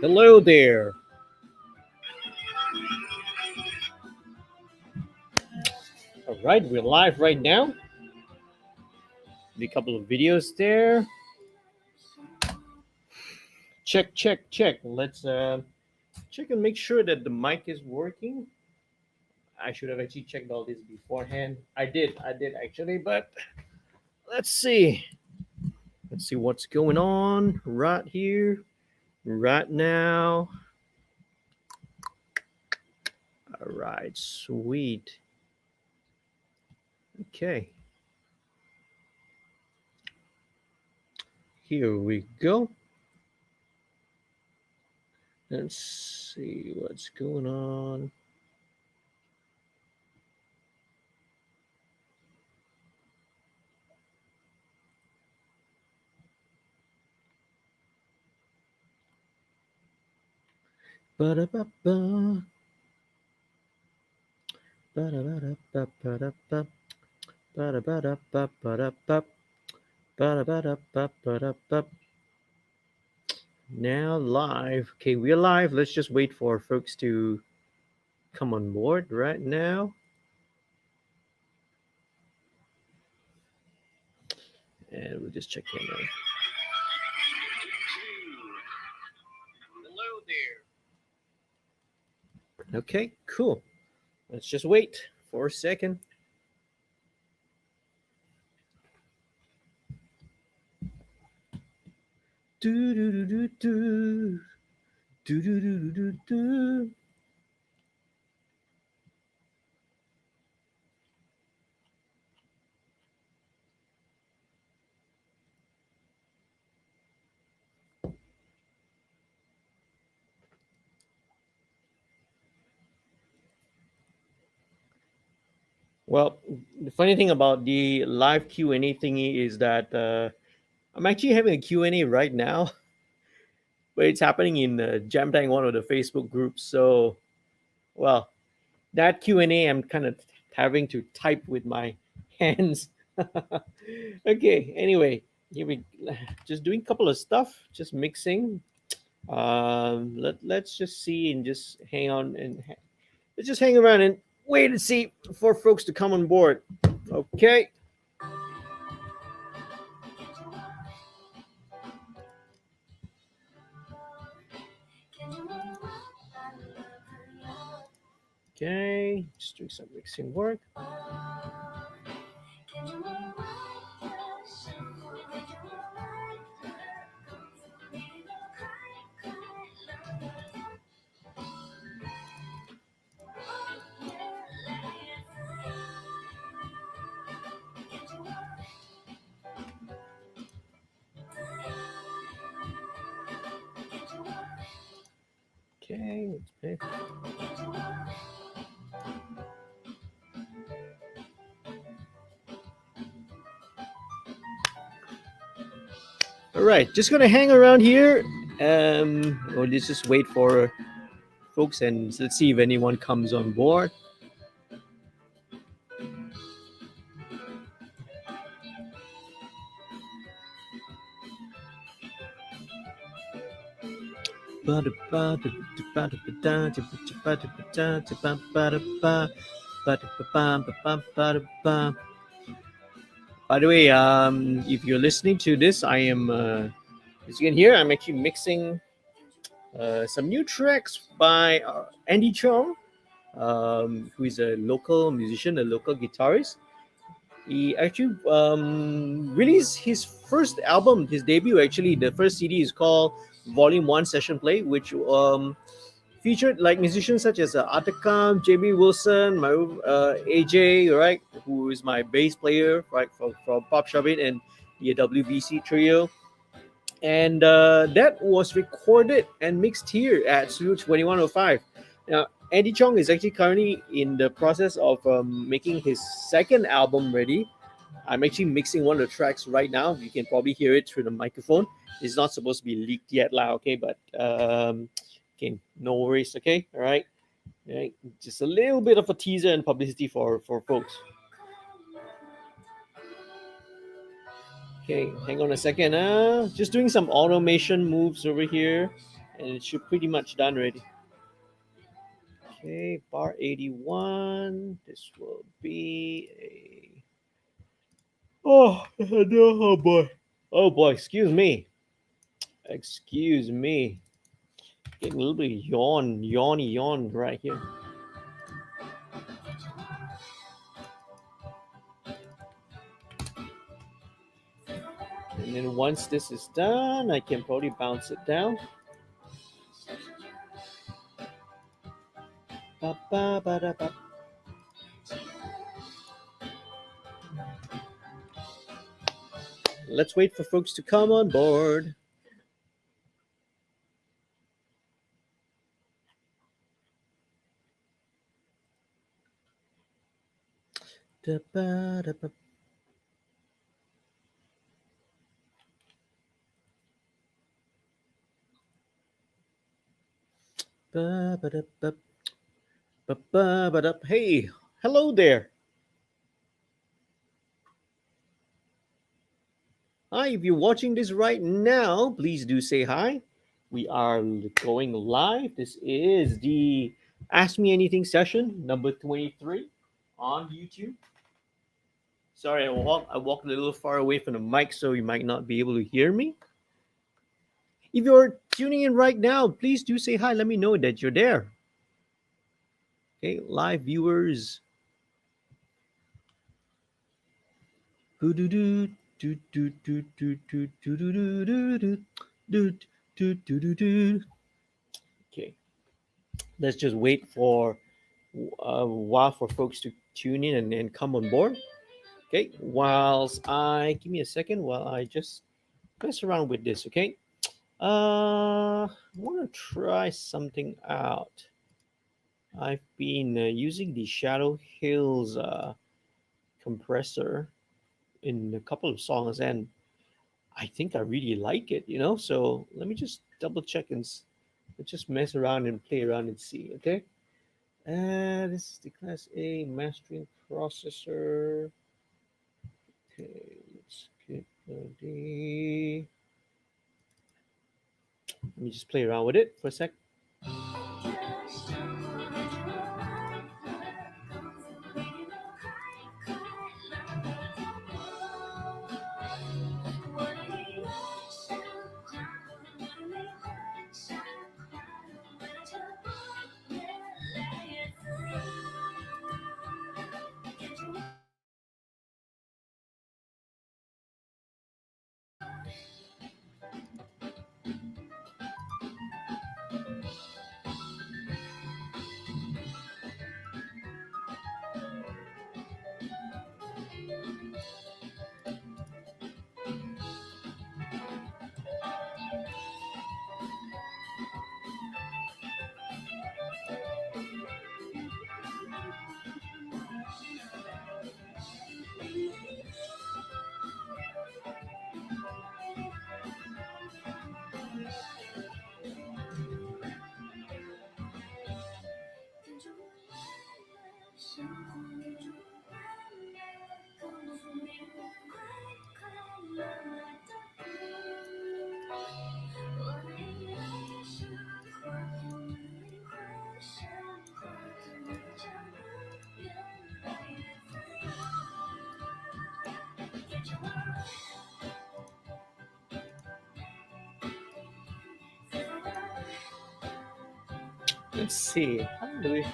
Hello there. All right, we're live right now. A couple of videos there. Check. Let's check and make sure that the mic is working. I should have actually checked all this beforehand. I did actually, but let's see. Let's see what's going on right here, right now. All right, sweet. Okay. Here we go. Let's see what's going on. Ba-da-ba-ba. Ba-da-ba-da-ba-ba-da-ba. Ba-da-ba-da-ba-ba-da-ba. Ba-da-ba-da-ba-ba-da-ba. Now live. Okay, we're live. Let's just wait for folks to come on board right now. And we'll just check in now. Hello there. Okay, cool. Let's just wait for a second. Do do do do do do do do do do. Well, the funny thing about the live Q&A thingy is that I'm actually having a Q&A right now, but it's happening in Jam Tank, one of the Facebook groups. So, well, that Q&A I'm kind of having to type with my hands. Okay, anyway, here we just doing a couple of stuff, just mixing. Let's just see and just hang on and let's just hang around and wait and see for folks to come on board. Okay. Okay, just doing some mixing work. Okay, let's pay. All right, just gonna hang around here. Or let's just wait for folks and let's see if anyone comes on board. By the way, if you're listening to this, I am, as you can hear, I'm actually mixing some new tracks by Andy Chong, who is a local musician, a local guitarist. He actually released his first album, his debut actually. The first CD is called Volume 1 Session Play, which featured like musicians such as Atakam, JB Wilson, my AJ, right, who is my bass player, right, from Pop Shabit and the WBC trio. And that was recorded and mixed here at Studio 2105. Now, Andy Chong is actually currently in the process of making his second album ready. I'm actually mixing one of the tracks right now. You can probably hear it through the microphone. It's not supposed to be leaked yet, okay? But okay, no worries, okay? All right. Just a little bit of a teaser and publicity for folks. Okay, hang on a second. Just doing some automation moves over here, and it should pretty much done already. Okay, bar 81. This will be a. Oh, no, oh boy. Oh boy, excuse me. Excuse me. Getting a little bit yawn right here. And then once this is done, I can probably bounce it down. Ba, ba, ba, da, ba. Let's wait for folks to come on board. Da, ba, da, ba. Ba, ba, da, ba. Ba, ba, ba, da. Hey, hello there. Hi, if you're watching this right now, please do say hi. We are going live. This is the Ask Me Anything session number 23 on YouTube. Sorry, I walked a little far away from the mic, so you might not be able to hear me. If you're tuning in right now, please do say hi. Let me know that you're there. Okay, live viewers. Okay, let's just wait for a while for folks to tune in and come on board. Okay, whilst I give me a second while I just mess around with this. Okay, I want to try something out. I've been using the Shadow Hills compressor in a couple of songs, and I think I really like it. So let me just double check and let's just mess around and play around and see. Okay. This is the Class A mastering processor. Okay, let's get the. Let me just play around with it for a sec. Let's see. How do we?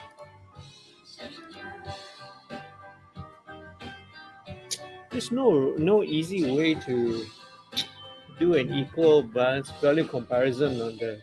There's no easy way to do an equal balance value comparison on the.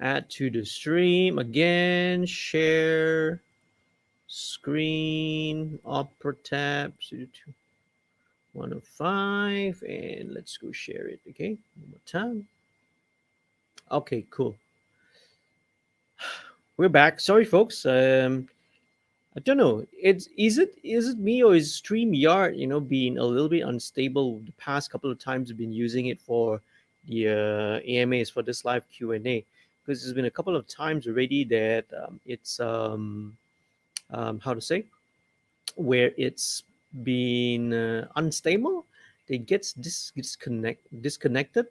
Add to the stream again. Share screen. Opera tab. 105, and let's go share it. Okay, one more time. Okay, cool. We're back. Sorry, folks. I don't know. Is it me or is StreamYard being a little bit unstable the past couple of times I've been using it for the AMAs for this live Q&A, because there's been a couple of times already that it's how to say, where it's been unstable. It gets disconnected.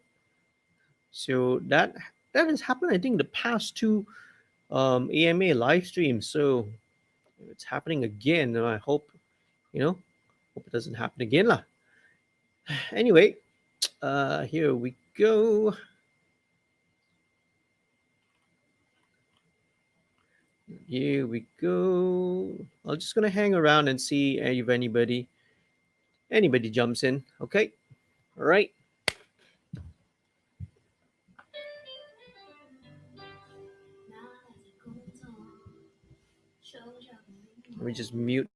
So that has happened, I think, the past two AMA live streams. So it's happening again, and I you know hope it doesn't happen again lah. Anyway, here we go. Here we go. I'm just gonna hang around and see if anybody jumps in. Okay, all right. Let me just mute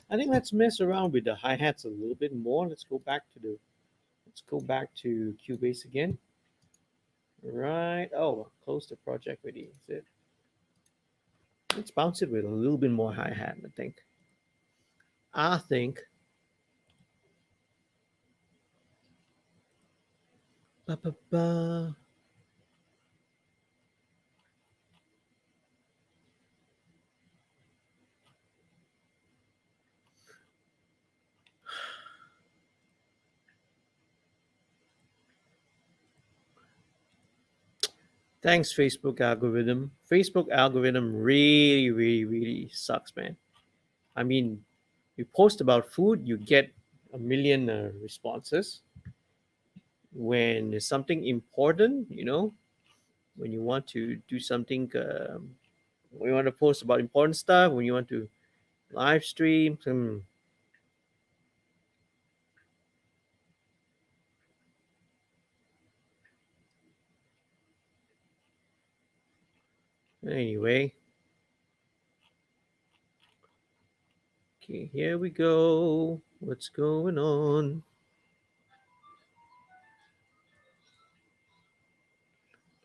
I think let's mess around with the hi hats a little bit more. Let's go back to Cubase again. Right. Oh, close the project already. Is it? Let's bounce it with a little bit more hi hat. I think. I think. Ba, ba, ba. Thanks, Facebook algorithm. Facebook algorithm really, really, really sucks, man. I mean, you post about food, you get a million responses. When it's something important, when you want to do something, when you want to post about important stuff, when you want to live stream, anyway. Okay, here we go. What's going on?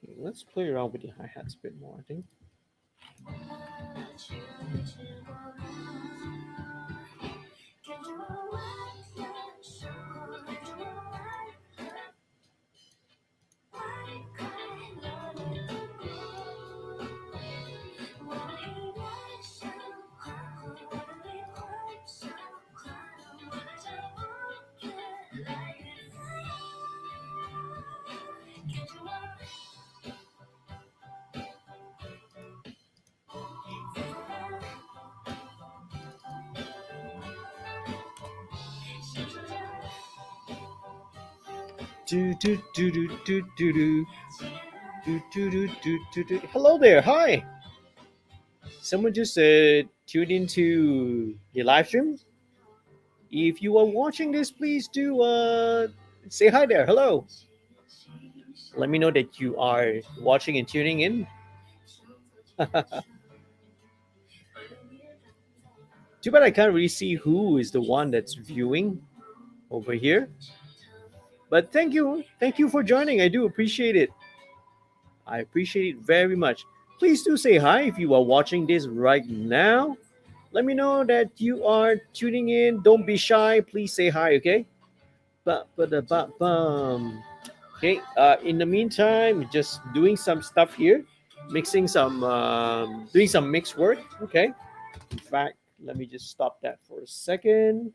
Okay, let's play around with the hi hats a bit more. I think. Do do do do do do do do do do do do do. Hello there. Hi. Someone just tuned into the live stream. If you are watching this, please do say hi there. Hello. Let me know that you are watching and tuning in. Too bad I can't really see who is the one that's viewing over here. But thank you for joining. I do appreciate it. I appreciate it very much. Please do say hi if you are watching this right now. Let me know that you are tuning in. Don't be shy. Please say hi, okay? Ba-ba-da-ba-bum. Okay. In the meantime, just doing some stuff here, mixing some, doing some mix work. Okay. In fact, let me just stop that for a second.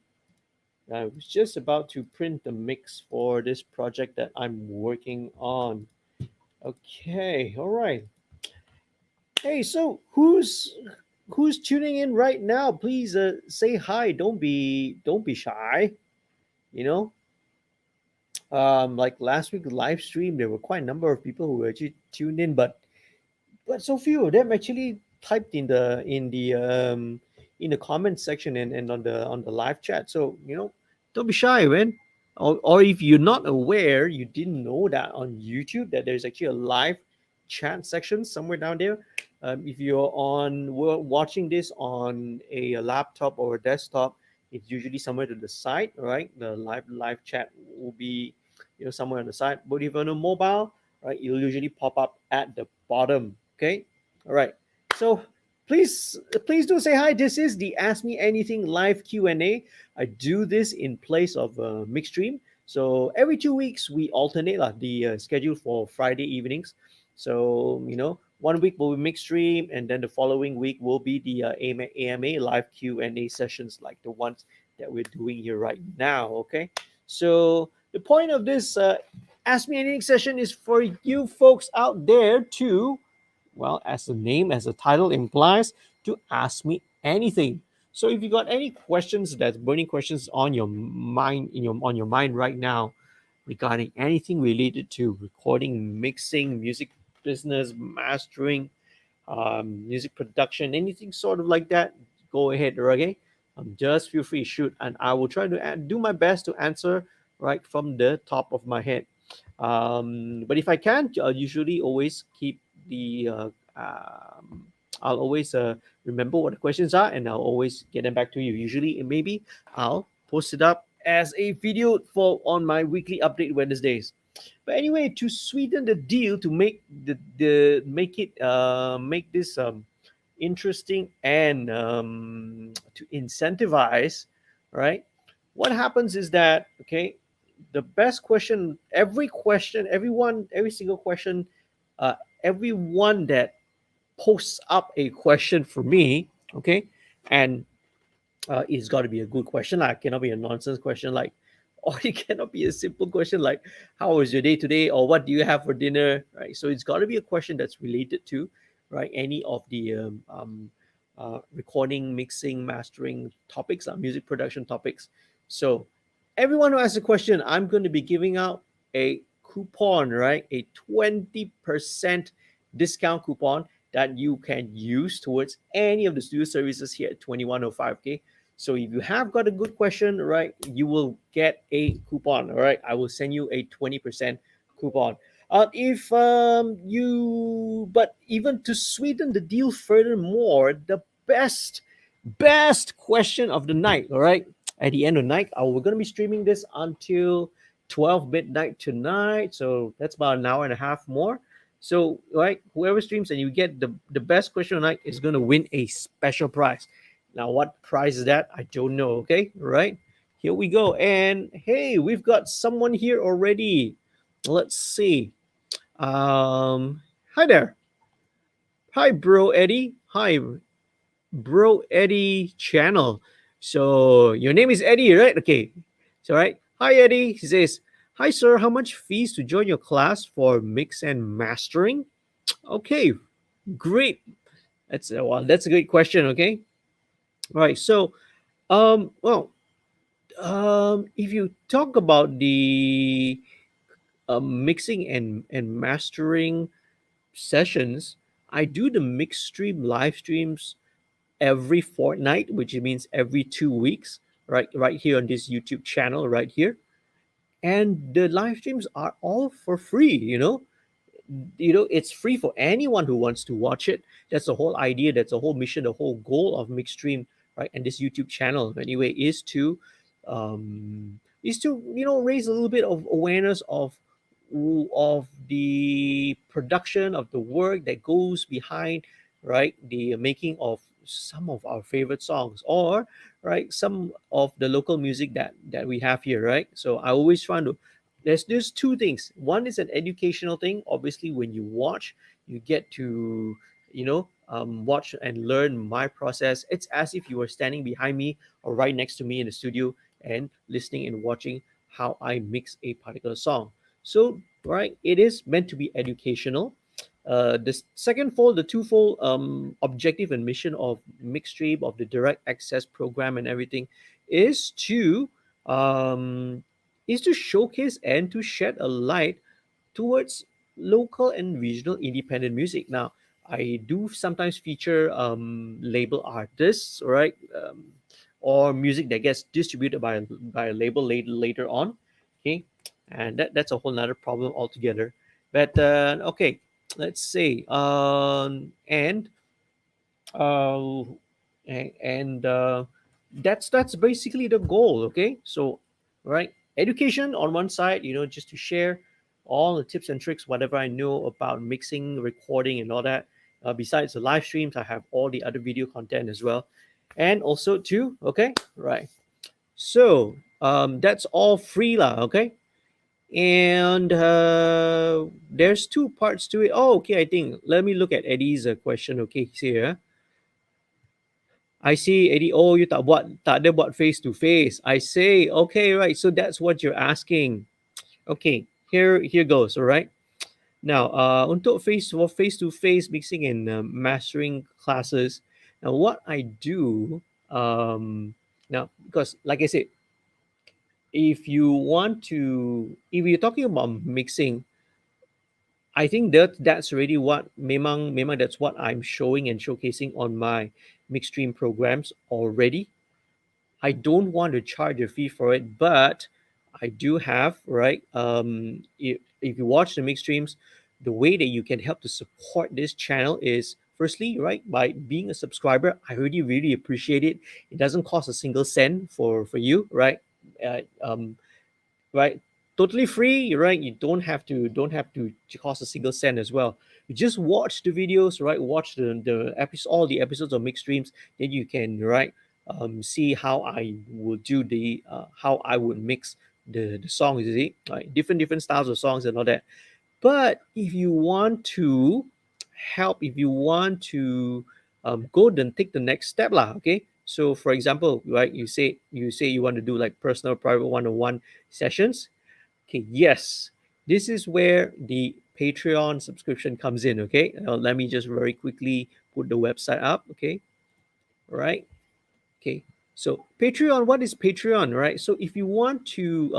I was just about to print the mix for this project that I'm working on. Okay. All right. Hey, so who's tuning in right now? Please say hi. Don't be shy. You know, like last week live stream, there were quite a number of people who actually tuned in, but so few of them actually typed in the comment section and on the live chat. So don't be shy, man. Or if you're not aware, you didn't know that on YouTube that there's actually a live chat section somewhere down there. If you're watching this on a laptop or a desktop, it's usually somewhere to the side, right? The live chat will be somewhere on the side. But if on a mobile, right, it'll usually pop up at the bottom. Okay, all right. So please do say hi. This is the Ask Me Anything live Q&A. I do this in place of mixed stream. So every 2 weeks we alternate the schedule for Friday evenings. So 1 week will be mixed stream, and then the following week will be the AMA live Q&A sessions like the ones that we're doing here right now. Okay, so the point of this Ask Me Anything session is for you folks out there to, well, as the name, as the title implies, to ask me anything. So if you got any questions, that's burning questions on your mind, on your mind right now, regarding anything related to recording, mixing, music business, mastering, music production, anything sort of like that, go ahead, okay? Just feel free, shoot, and I will try to do my best to answer right from the top of my head. But if I can't, I'll usually always keep the I'll always remember what the questions are, and I'll always get them back to you. Usually, maybe I'll post it up as a video for on my weekly update Wednesdays. But anyway, to sweeten the deal, to make the make it make this interesting and to incentivize, right? What happens is that, okay, the best question, every question, everyone, every single question, uh, everyone that posts up a question for me, okay, and it's got to be a good question. Like, it cannot be a nonsense question like, or it cannot be a simple question like, "How was your day today?" or "What do you have for dinner?" Right. So it's got to be a question that's related to, right, any of the recording, mixing, mastering topics, music production topics. So everyone who asks a question, I'm going to be giving out a coupon, right? A 20% discount coupon that you can use towards any of the studio services here at 2105K. So if you have got a good question, right, you will get a coupon. All right, I will send you a 20% coupon. If you, but even to sweeten the deal furthermore, the best question of the night. All right, at the end of the night, we're going to be streaming this until 12 midnight tonight. So that's about an hour and a half more. So, right, whoever streams and you get the best question of the night is going to win a special prize. Now, what prize is that? I don't know. Okay, right? Here we go. And hey, we've got someone here already. Let's see. Hi there. Hi, bro Eddie. Hi, bro Eddie channel. So your name is Eddie, right? Okay. So right. Hi Eddie. He says, "Hi sir, how much fees to join your class for mix and mastering?" Okay, great. That's a great question. Okay. All right. So well, if you talk about the mixing and mastering sessions, I do the mix stream live streams every fortnight, which means every 2 weeks, right here on this YouTube channel, right here. And the live streams are all for free, it's free for anyone who wants to watch it. That's the whole idea, that's the whole mission, the whole goal of Mixstream, right, and this YouTube channel anyway, is to raise a little bit of awareness of the production, of the work that goes behind, right, the making of some of our favorite songs, or right, some of the local music that we have here, right. So I always try to, there's two things. One is an educational thing. Obviously, when you watch, you get to watch and learn my process. It's as if you were standing behind me or right next to me in the studio and listening and watching how I mix a particular song. So right, it is meant to be educational. The second fold, the twofold objective and mission of Mixstream, of the direct access program and everything, is to um, showcase and to shed a light towards local and regional independent music. Now, I do sometimes feature label artists, right, or music that gets distributed by a label later on. Okay, and that's a whole nother problem altogether. But okay, let's say uh, and that's basically the goal. Okay, so right, education on one side, just to share all the tips and tricks, whatever I know about mixing, recording, and all that. Besides the live streams, I have all the other video content as well, and also too. Okay, right. So that's all free lah. Okay, and there's two parts to it. Oh, okay. I think let me look at Eddie's question. Okay, here. I see, Eddie. Oh, you tak ada buat face to face. I say, okay, right. So that's what you're asking. Okay, here goes. All right. Now, untuk face to face mixing and mastering classes. Now, what I do now, because like I said, if you're talking about mixing, I think that's already what memang that's what I'm showing and showcasing on my mix stream programs already. I don't want to charge a fee for it, but I do have, right. If you watch the mix streams, the way that you can help to support this channel is firstly, right, by being a subscriber. I really appreciate it. It doesn't cost a single cent for you, right? uh, um, right, totally free, right? You don't have to cost a single cent as well. You just watch the videos, right? Watch the episode, all the episodes of mixed streams. Then you can, right, see how I would do the how I would mix the songs, you see, like different styles of songs and all that. But if you want to help, if you want to go, then take the next step lah. Okay. So for example, right, you say you want to do like personal private one-on-one sessions. Okay, yes, this is where the Patreon subscription comes in. Okay, let me just very quickly put the website up. Okay, all right. Okay, so Patreon, what is Patreon, right? So if you want to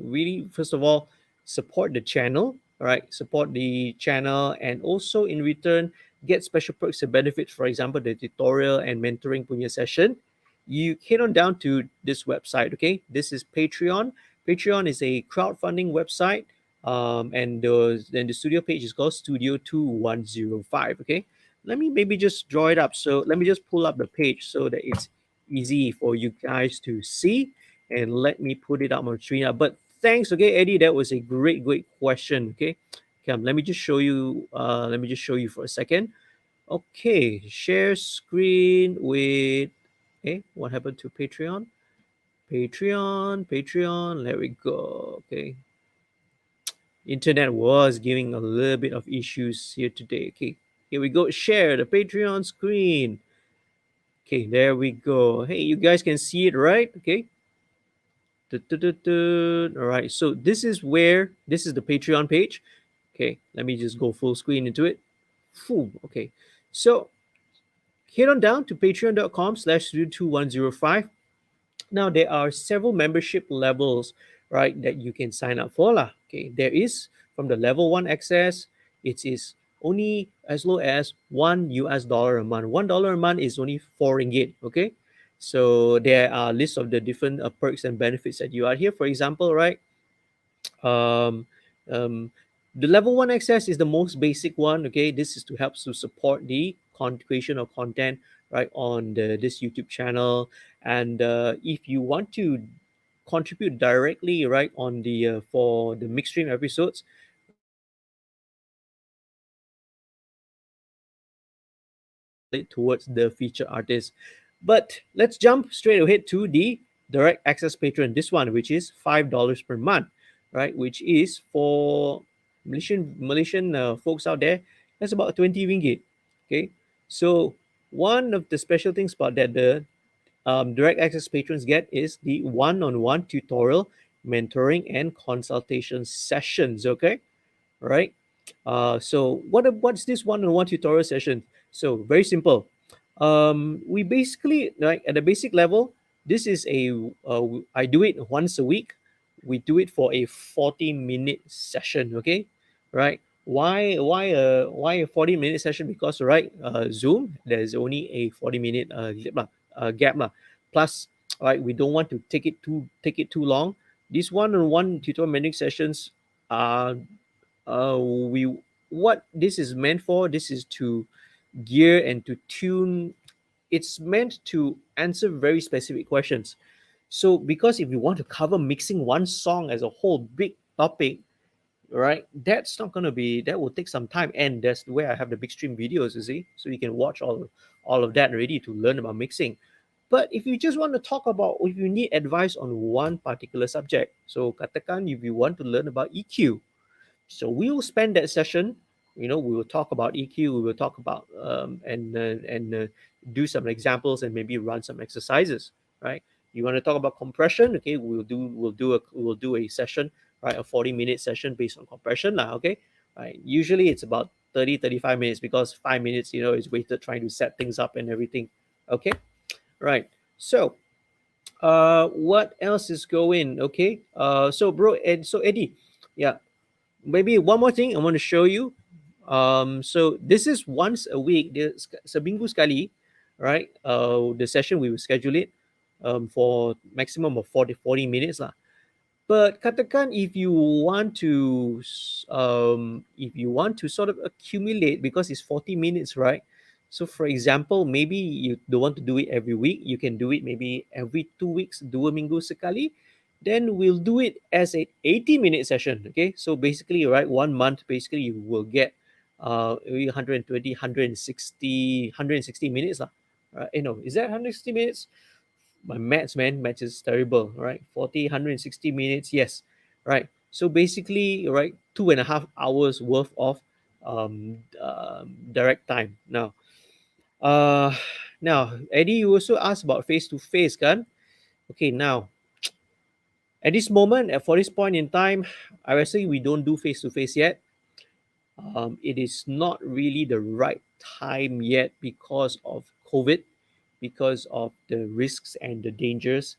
really, first of all, support the channel, all right, support the channel, and also in return get special perks and benefits. For example, the tutorial and mentoring punya session. You head on down to this website. Okay, this is Patreon. Patreon is a crowdfunding website, and then the studio page is called Studio 2105. Okay, let me maybe just draw it up. So let me just pull up the page so that it's easy for you guys to see. And let me put it up on screen now. But thanks, okay, Eddie. That was a great question. Okay, come. Let me just show you. Let me just show you for a second. Okay, share screen with. Okay, what happened to Patreon? Patreon. There we go. Okay, internet was giving a little bit of issues here today. Okay, here we go. Share the Patreon screen. Okay, there we go. Hey, you guys can see it, right? Okay. All right. So this is the Patreon page. Okay, let me just go full screen into it. Phew, okay. So head on down to patreon.com/studio2105. Now there are several membership levels, right, that you can sign up for lah. Okay, there is from the level one access. It is only as low as $1 a month. $1 a month is only 4 ringgit. Okay, so there are lists of the different perks and benefits that you are here. For example, right, um, um, the level one access is the most basic one. Okay, this is to help to support the creation of content, right, on this YouTube channel. And if you want to contribute directly, right, on the for the mixed stream episodes, right, it towards the feature artist. But let's jump straight ahead to the direct access patron, this one, which is $5 per month, right, which is for Malaysian folks out there, that's about 20 ringgit. Okay, so one of the special things about that the direct access patrons get is the one-on-one tutorial, mentoring, and consultation sessions. Okay, right? So what's this one-on-one tutorial session? So very simple. We basically, like, at the basic level, this is I do it once a week. We do it for a 40-minute session. Okay, right? Why a 40-minute session? Because, right, Zoom, there's only a 40-minute gap lah. Plus, right, we don't want to take it too long. These one-on-one tutorial mentoring sessions are we what this is meant for. This is to gear and to tune. It's meant to answer very specific questions. So because if you want to cover mixing one song as a whole big topic, right, that's not going to be, that will take some time. And that's where I have the big stream videos, you see, so you can watch all of that already to learn about mixing. But if you just want to talk about, if you need advice on one particular subject, so katakan if you want to learn about EQ, so we will spend that session. We will talk about EQ. We will talk about and do some examples and maybe run some exercises. Right? You want to talk about compression? Okay, we'll do a session, right? A 40-minute session based on compression lah. Okay, right? Usually it's about 30-35 minutes because 5 minutes, is wasted trying to set things up and everything. Okay, right. So what else is going? Okay, so bro, and so Eddie, yeah, maybe one more thing I want to show you. So this is once a week. Seminggu sekali, right? The session we will schedule it for maximum of 40 minutes lah. But katakan if you want to sort of accumulate, because it's 40 minutes, right? So, for example, maybe you don't want to do it every week. You can do it maybe every 2 weeks, dua minggu sekali. Then we'll do it as a 80-minute session. Okay, so basically, right, 1 month, basically you will get maybe 120, 160 minutes lah. Right? Is that 160 minutes? My maths, man, maths is terrible. Right, 40, 160 minutes. Yes, right. So basically, right, 2.5 hours worth of direct time. Uh, now, Eddie, you also asked about face to face, kan? Okay, now at this moment, for this point in time, I will say we don't do face to face yet. It is not really the right time yet because of COVID, because of the risks and the dangers.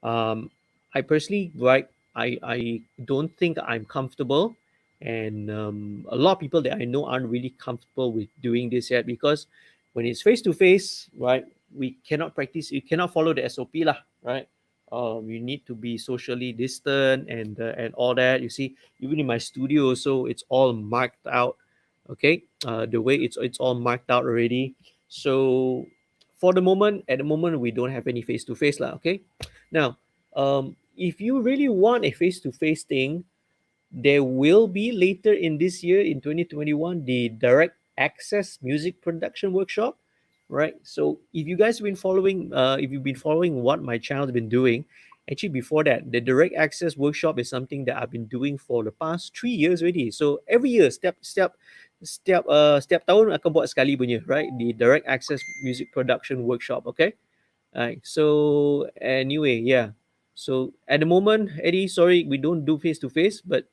um, I personally, right, I don't think I'm comfortable, and a lot of people that I know aren't really comfortable with doing this yet, because when it's face to face, right, we cannot practice, you cannot follow the SOP lah, right. You need to be socially distant and all that. You see, even in my studio, so it's all marked out. Okay, the way it's all marked out already. So for the moment, at the moment, we don't have any face to face lah. Okay, now, if you really want a face-to-face thing, there will be later in this year, in 2021, the direct access music production workshop, right? So if you guys have been following, if you've been following what my channel's been doing, actually before that, the direct access workshop is something that I've been doing for the past 3 years already. So every year, setiap tahun akan buat sekali punya, right? The direct access music production workshop, okay? Right. So anyway, yeah. So at the moment, Eddie, sorry, we don't do face to face, but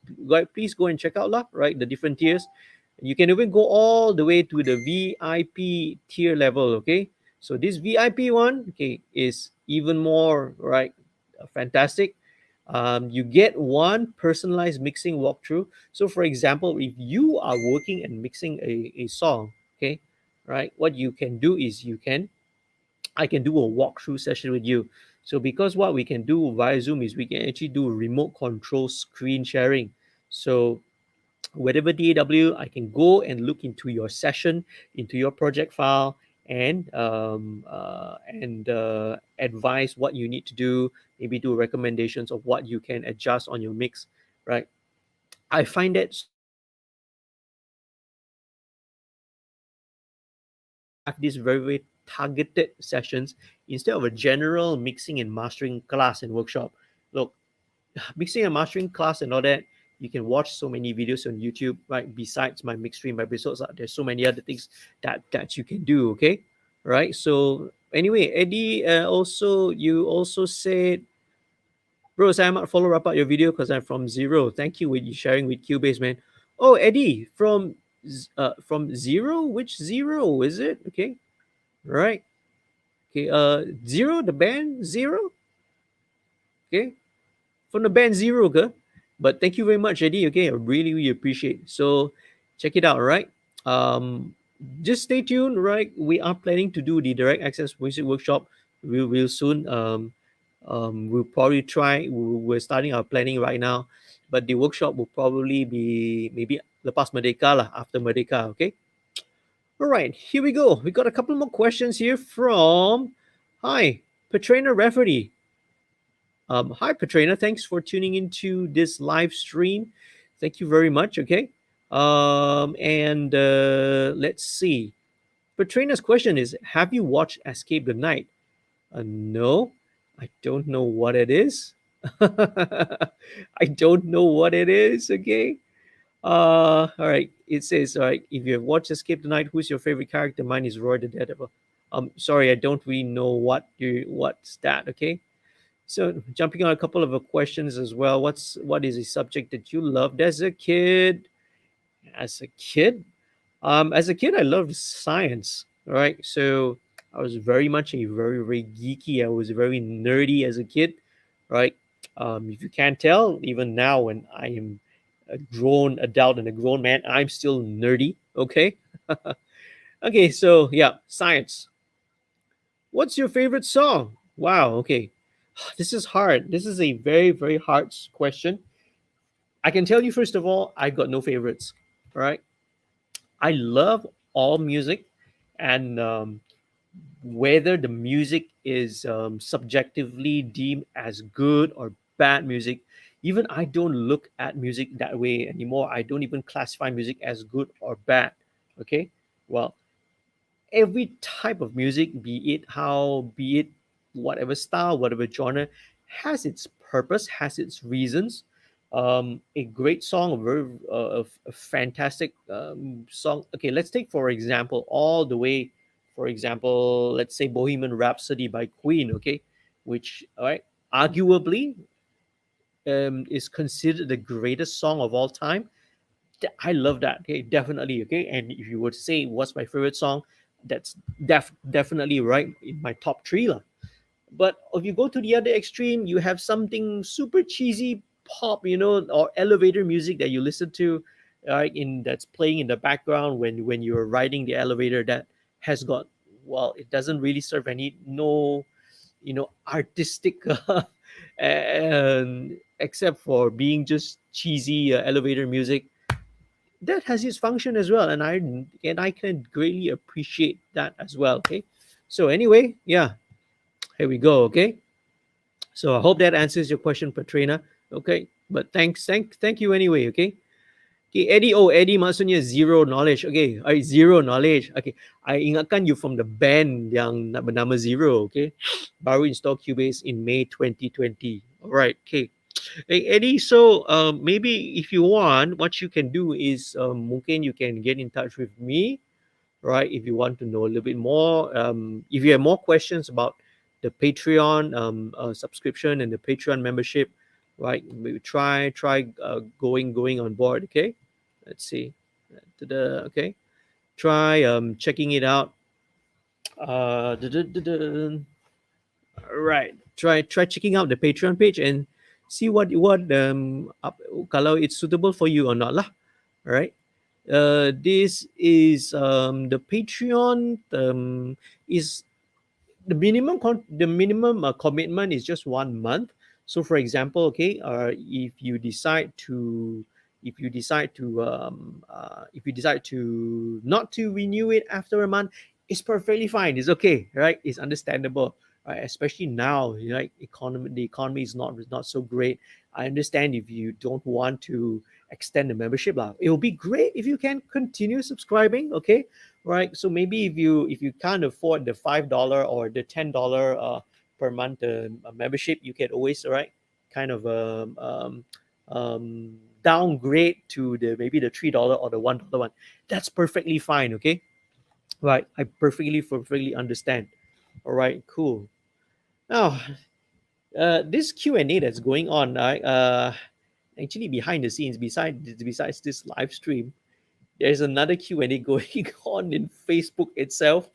please go and check out lah, right? The different tiers. You can even go all the way to the VIP tier level. Okay. So this VIP one, okay, is even more right, fantastic. You get one personalized mixing walkthrough. So, for example, if you are working and mixing a song, okay, right, what you can do is I can do a walkthrough session with you. So because what we can do via Zoom is we can actually do remote control screen sharing. So whatever DAW, I can go and look into your session, into your project file, and advise what you need to do. Maybe do recommendations of what you can adjust on your mix, right? I find that so convenient to have these very, very targeted sessions instead of a general mixing and mastering class and workshop. Look, mixing and mastering class and all that, you can watch so many videos on YouTube, right? Besides my mix stream episodes, there's so many other things that you can do. Okay, right? So anyway, Eddie, also you also said, bro, I might follow up your video because I'm from Zero. Thank you with you sharing with Cubase, man. Oh, Eddie, from Zero, which Zero is it? Okay, right. Okay, Zero, the band Zero. Okay, from the band Zero, okay. But thank you very much, Eddie. Okay, I really, really appreciate. So, check it out. Right. Um, just stay tuned. Right, we are planning to do the direct access music workshop. We will soon. We'll probably try. We're starting our planning right now, but the workshop will probably be maybe lepas Merdeka lah, after Merdeka. Okay. All right, here we go. We got a couple more questions here from, hi, Petrina Rafferty. Hi, Petrina. Thanks for tuning into this live stream. Thank you very much. Okay. And let's see. Petrina's question is, have you watched Escape the Night? No, I don't know what it is. I don't know what it is. Okay. All right. It says, all right, if you have watched Escape Tonight, who's your favorite character? Mine is Roy the Daredevil. Sorry, I don't really know what's that. Okay. So jumping on a couple of questions as well. What is a subject that you loved as a kid? As a kid, as a kid, I loved science. All right. So I was very much a very, very geeky. I was very nerdy as a kid. Right. If you can't tell, even now when I am a grown adult and a grown man, I'm still nerdy. Okay. Okay. So yeah, science. What's your favorite song? Wow. Okay. This is hard. This is a very, very hard question. I can tell you first of all, I got no favorites. All right. I love all music. and whether the music is subjectively deemed as good or bad music. Even I don't look at music that way anymore. I don't even classify music as good or bad. Okay, well, every type of music, be it whatever style, whatever genre, has its purpose, has its reasons. A great song, a fantastic song. Okay, let's take for example all the way. For example, let's say Bohemian Rhapsody by Queen. Okay, which all right, arguably is considered the greatest song of all time. I love that. Okay, definitely. Okay, and if you were to say what's my favorite song, that's definitely right in my top three lah. But if you go to the other extreme, you have something super cheesy pop, or elevator music that you listen to, in that's playing in the background when you're riding the elevator. That has got, well, it doesn't really serve any no, artistic, and except for being just cheesy elevator music. That has its function as well, and I can greatly appreciate that as well. Okay, so anyway, yeah, here we go. Okay, so I hope that answers your question, Patrina. Okay, but thank you anyway. Okay. Okay, Eddie. Oh, Eddie maksudnya zero knowledge. Okay, zero knowledge. Okay, I ingatkan you from the band yang bernama Zero. Okay, baru install Cubase in May 2020. All right. Okay. Hey Eddie, so maybe if you want, what you can do is mungkin you can get in touch with me, right? If you want to know a little bit more, if you have more questions about the Patreon subscription and the Patreon membership, right? Maybe try going on board. Okay, let's see. Okay, try checking it out. Right. Try checking out the Patreon page and see kalau it's suitable for you or not lah. All right. This is the Patreon is the minimum commitment is just 1 month. So for example, okay, if you decide to not to renew it after a month, it's perfectly fine. It's okay, right? It's understandable, right? Especially now, right? The economy is not so great. I understand if you don't want to extend the membership lah. It will be great if you can continue subscribing. Okay, right? So maybe if you can't afford the $5 or the $10 per month membership, you can always, right, kind of downgrade to the maybe the $3 or the $1 one. That's perfectly fine. Okay, right? I perfectly understand. All right, cool. Now, this Q&A that's going on, right? Actually behind the scenes, besides this live stream, there's another Q&A going on in Facebook itself,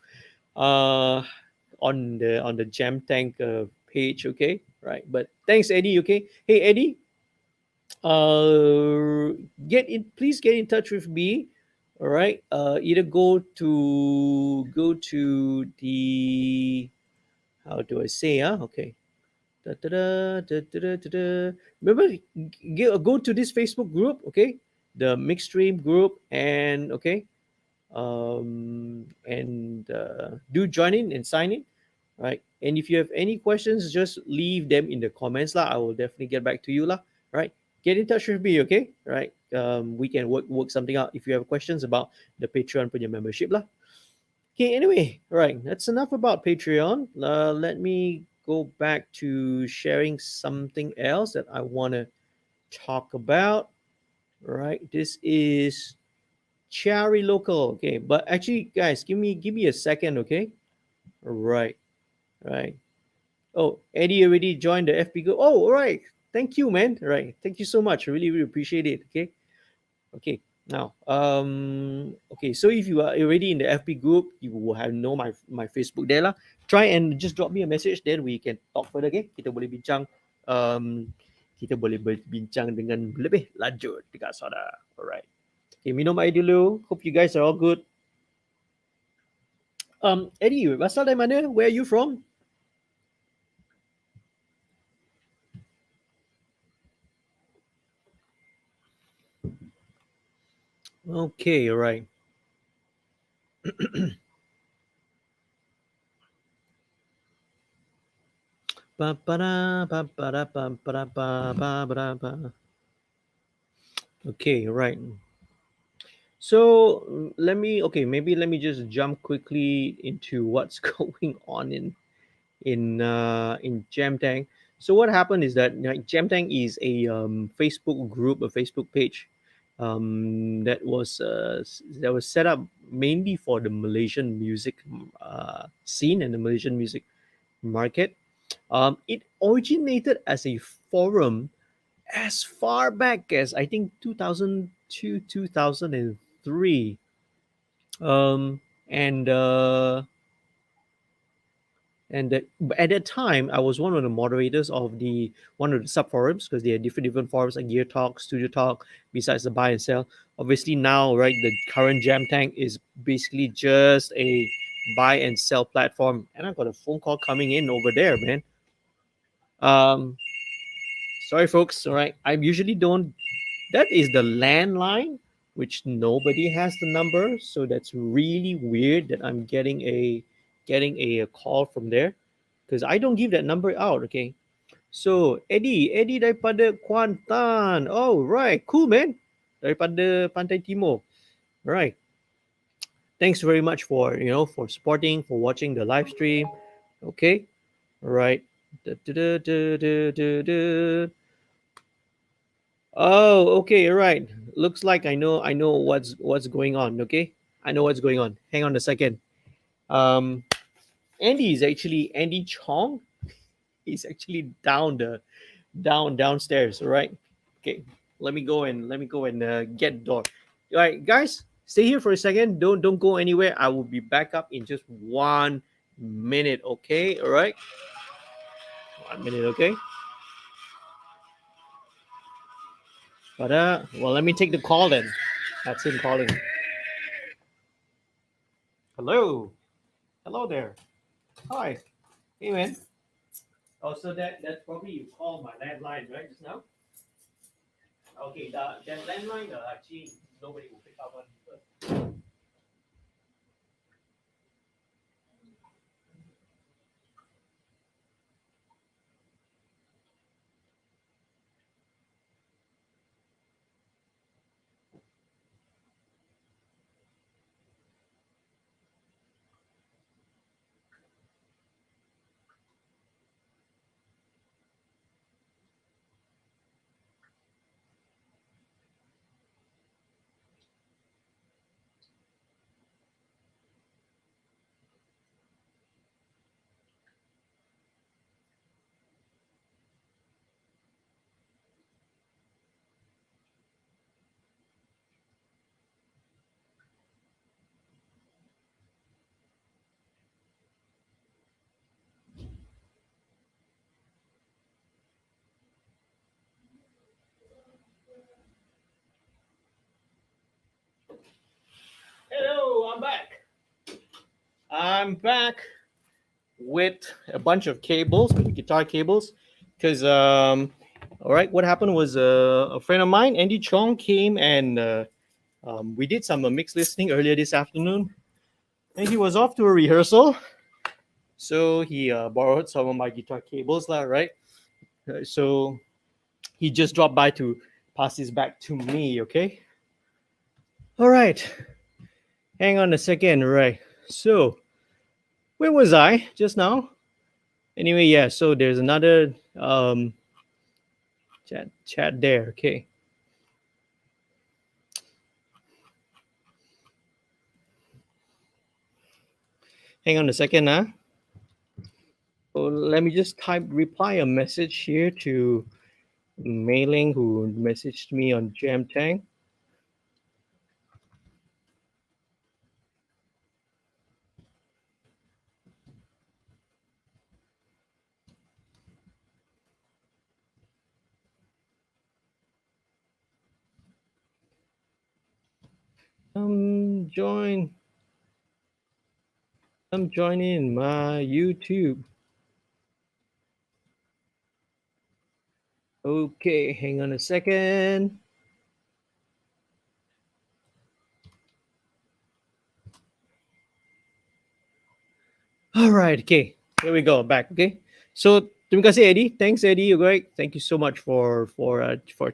uh, on the Jam Tank page. Okay, right. But thanks, Eddie. Okay, hey Eddie, uh, please get in touch with me. All right. Either go to the, how do I say? Okay. Da, da, da, da, da, da, da, da. Remember, go to this Facebook group. Okay, the mixed stream group, and okay, and do join in and sign in, right? And if you have any questions, just leave them in the comments lah. I will definitely get back to you lah. Right? Get in touch with me, okay? Right? We can work something out if you have questions about the Patreon punya membership lah. Okay. Anyway, right. That's enough about Patreon. Let me go back to sharing something else that I want to talk about. Right? This is Cherry Local. Okay, but actually, guys, give me a second. Okay. Right. Right. Oh, Eddie already joined the FB group. Oh, all right. Thank you, man. All right. Thank you so much. I really appreciate it. Okay. Okay. Now, okay. So if you are already in the FB group, you will have know my Facebook there lah. Try and just drop me a message. Then we can talk further. Okay. Um, kita boleh berbincang dengan lebih lanjut dekat sana. Alright. Okay. Minum air dulu. Hope you guys are all good. Eddie, asal dari mana? Where are you from? Okay, all right. Ba-ba-da, ba-ba-da, ba-ba-da, ba-ba-da, ba. Okay, right. So maybe let me just jump quickly into what's going on in Jamtang. So what happened is that Jamtang is a Facebook group, a Facebook page that was set up mainly for the Malaysian music scene and the Malaysian music market. It originated as a forum as far back as I think 2002, 2003. Um, and and that, at that time I was one of the moderators of the one of the sub forums because they had different forums like Gear Talk, Studio Talk, besides the buy and sell. Obviously now, right, the current Jam Tank is basically just a buy and sell platform. And I got a phone call coming in over there, man. Um, Sorry, folks. All right, I usually don't. That is the landline, which nobody has the number. So that's really weird that I'm getting a call from there because I don't give that number out. Okay. So Eddie daripada Kuantan. Oh right, cool man. Daripada Pantai Timur. Right. Thanks very much for for supporting, for watching the live stream. Okay. All right. Da, da, da, da, da, da, da. Oh, okay, right. Looks like I know what's going on, okay? I know what's going on. Hang on a second. Um Andy is actually Andy Chong. He's actually downstairs, all right? Okay. Let me go and get the door. All right, guys, stay here for a second. Don't go anywhere. I will be back up in just 1 minute, okay? All right? 1 minute, okay? But well, let me take the call then. That's him calling. Hello. Hello there. Hi. Hey, man. Oh, so that's probably you called my landline, right, just now? Okay, that landline, actually, nobody will pick up on it. Hello, I'm back. I'm back with a bunch of cables, with guitar cables, because all right, what happened was a friend of mine, Andy Chong, came and we did some mix listening earlier this afternoon, and he was off to a rehearsal, so he borrowed some of my guitar cables, lah, right? So he just dropped by to pass this back to me, okay? All right, hang on a second, right? So, where was I just now? Anyway, yeah, so there's another chat there, okay? Hang on a second, huh? So let me just reply a message here to Mailing who messaged me on Jamtang. Join. I'm joining my YouTube. Okay, hang on a second. All right, okay, here we go. Back, okay. So Terima kasih, Eddie. Thanks, Eddie. You're great. Thank you so much for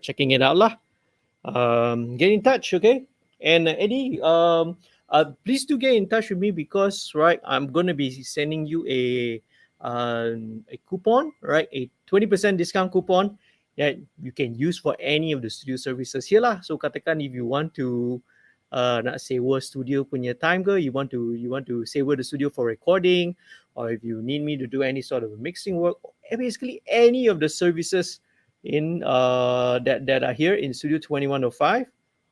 checking it out lah. Get in touch, okay? And Eddie, please do get in touch with me because right, I'm gonna be sending you a coupon, right? A 20% discount coupon that you can use for any of the studio services here lah. So katakan if you want to nak sewa studio punya time ke, you want to sewa the studio for recording, or if you need me to do any sort of mixing work, basically any of the services in that are here in Studio 2105,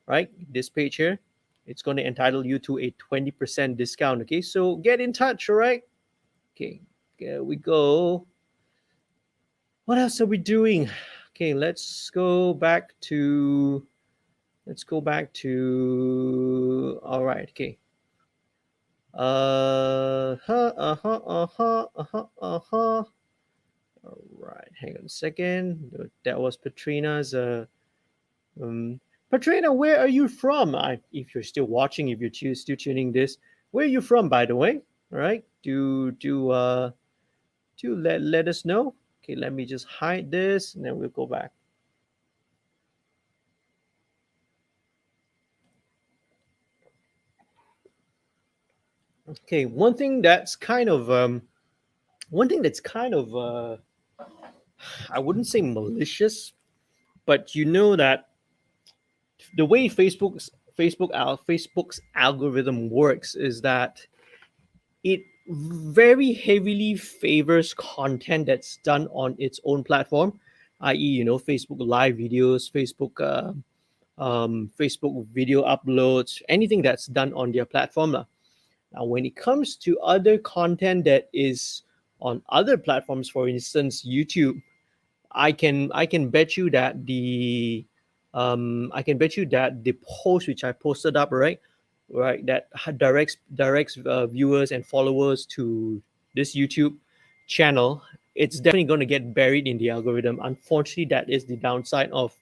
right? This page here, it's going to entitle you to a 20% discount. Okay, so get in touch, all right? Okay, there we go. What else are we doing? Okay, let's go back to all right, okay. All right, hang on a second. That was Patrina's Um, Patrina, where are you from? If you're still watching, if you're still tuning this, where are you from, by the way? All right, do let us know. Okay, let me just hide this, and then we'll go back. Okay, one thing that's kind of I wouldn't say malicious, but you know that the way Facebook's algorithm works is that it very heavily favors content that's done on its own platform, i.e., Facebook live videos, Facebook video uploads, anything that's done on their platform. Now, when it comes to other content that is on other platforms, for instance, YouTube, I can bet you that the post which I posted up, right, that directs viewers and followers to this YouTube channel, it's definitely going to get buried in the algorithm. Unfortunately, that is the downside of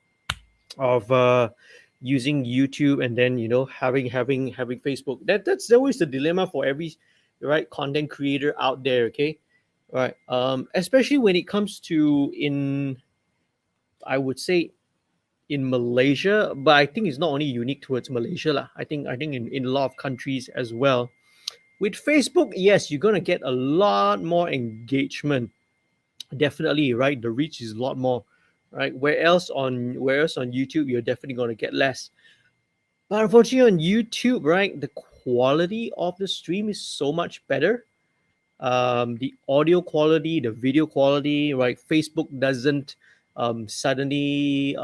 using YouTube, and then having Facebook. That's always the dilemma for every right content creator out there. Okay, right. Especially when it comes to I would say in Malaysia, but I think it's not only unique towards Malaysia lah. I think in a lot of countries as well. With Facebook, yes, you're gonna get a lot more engagement. Definitely, right? The reach is a lot more, right? Where else on YouTube, you're definitely gonna get less. But unfortunately, on YouTube, right, the quality of the stream is so much better. The audio quality, the video quality, right? Facebook doesn't suddenly,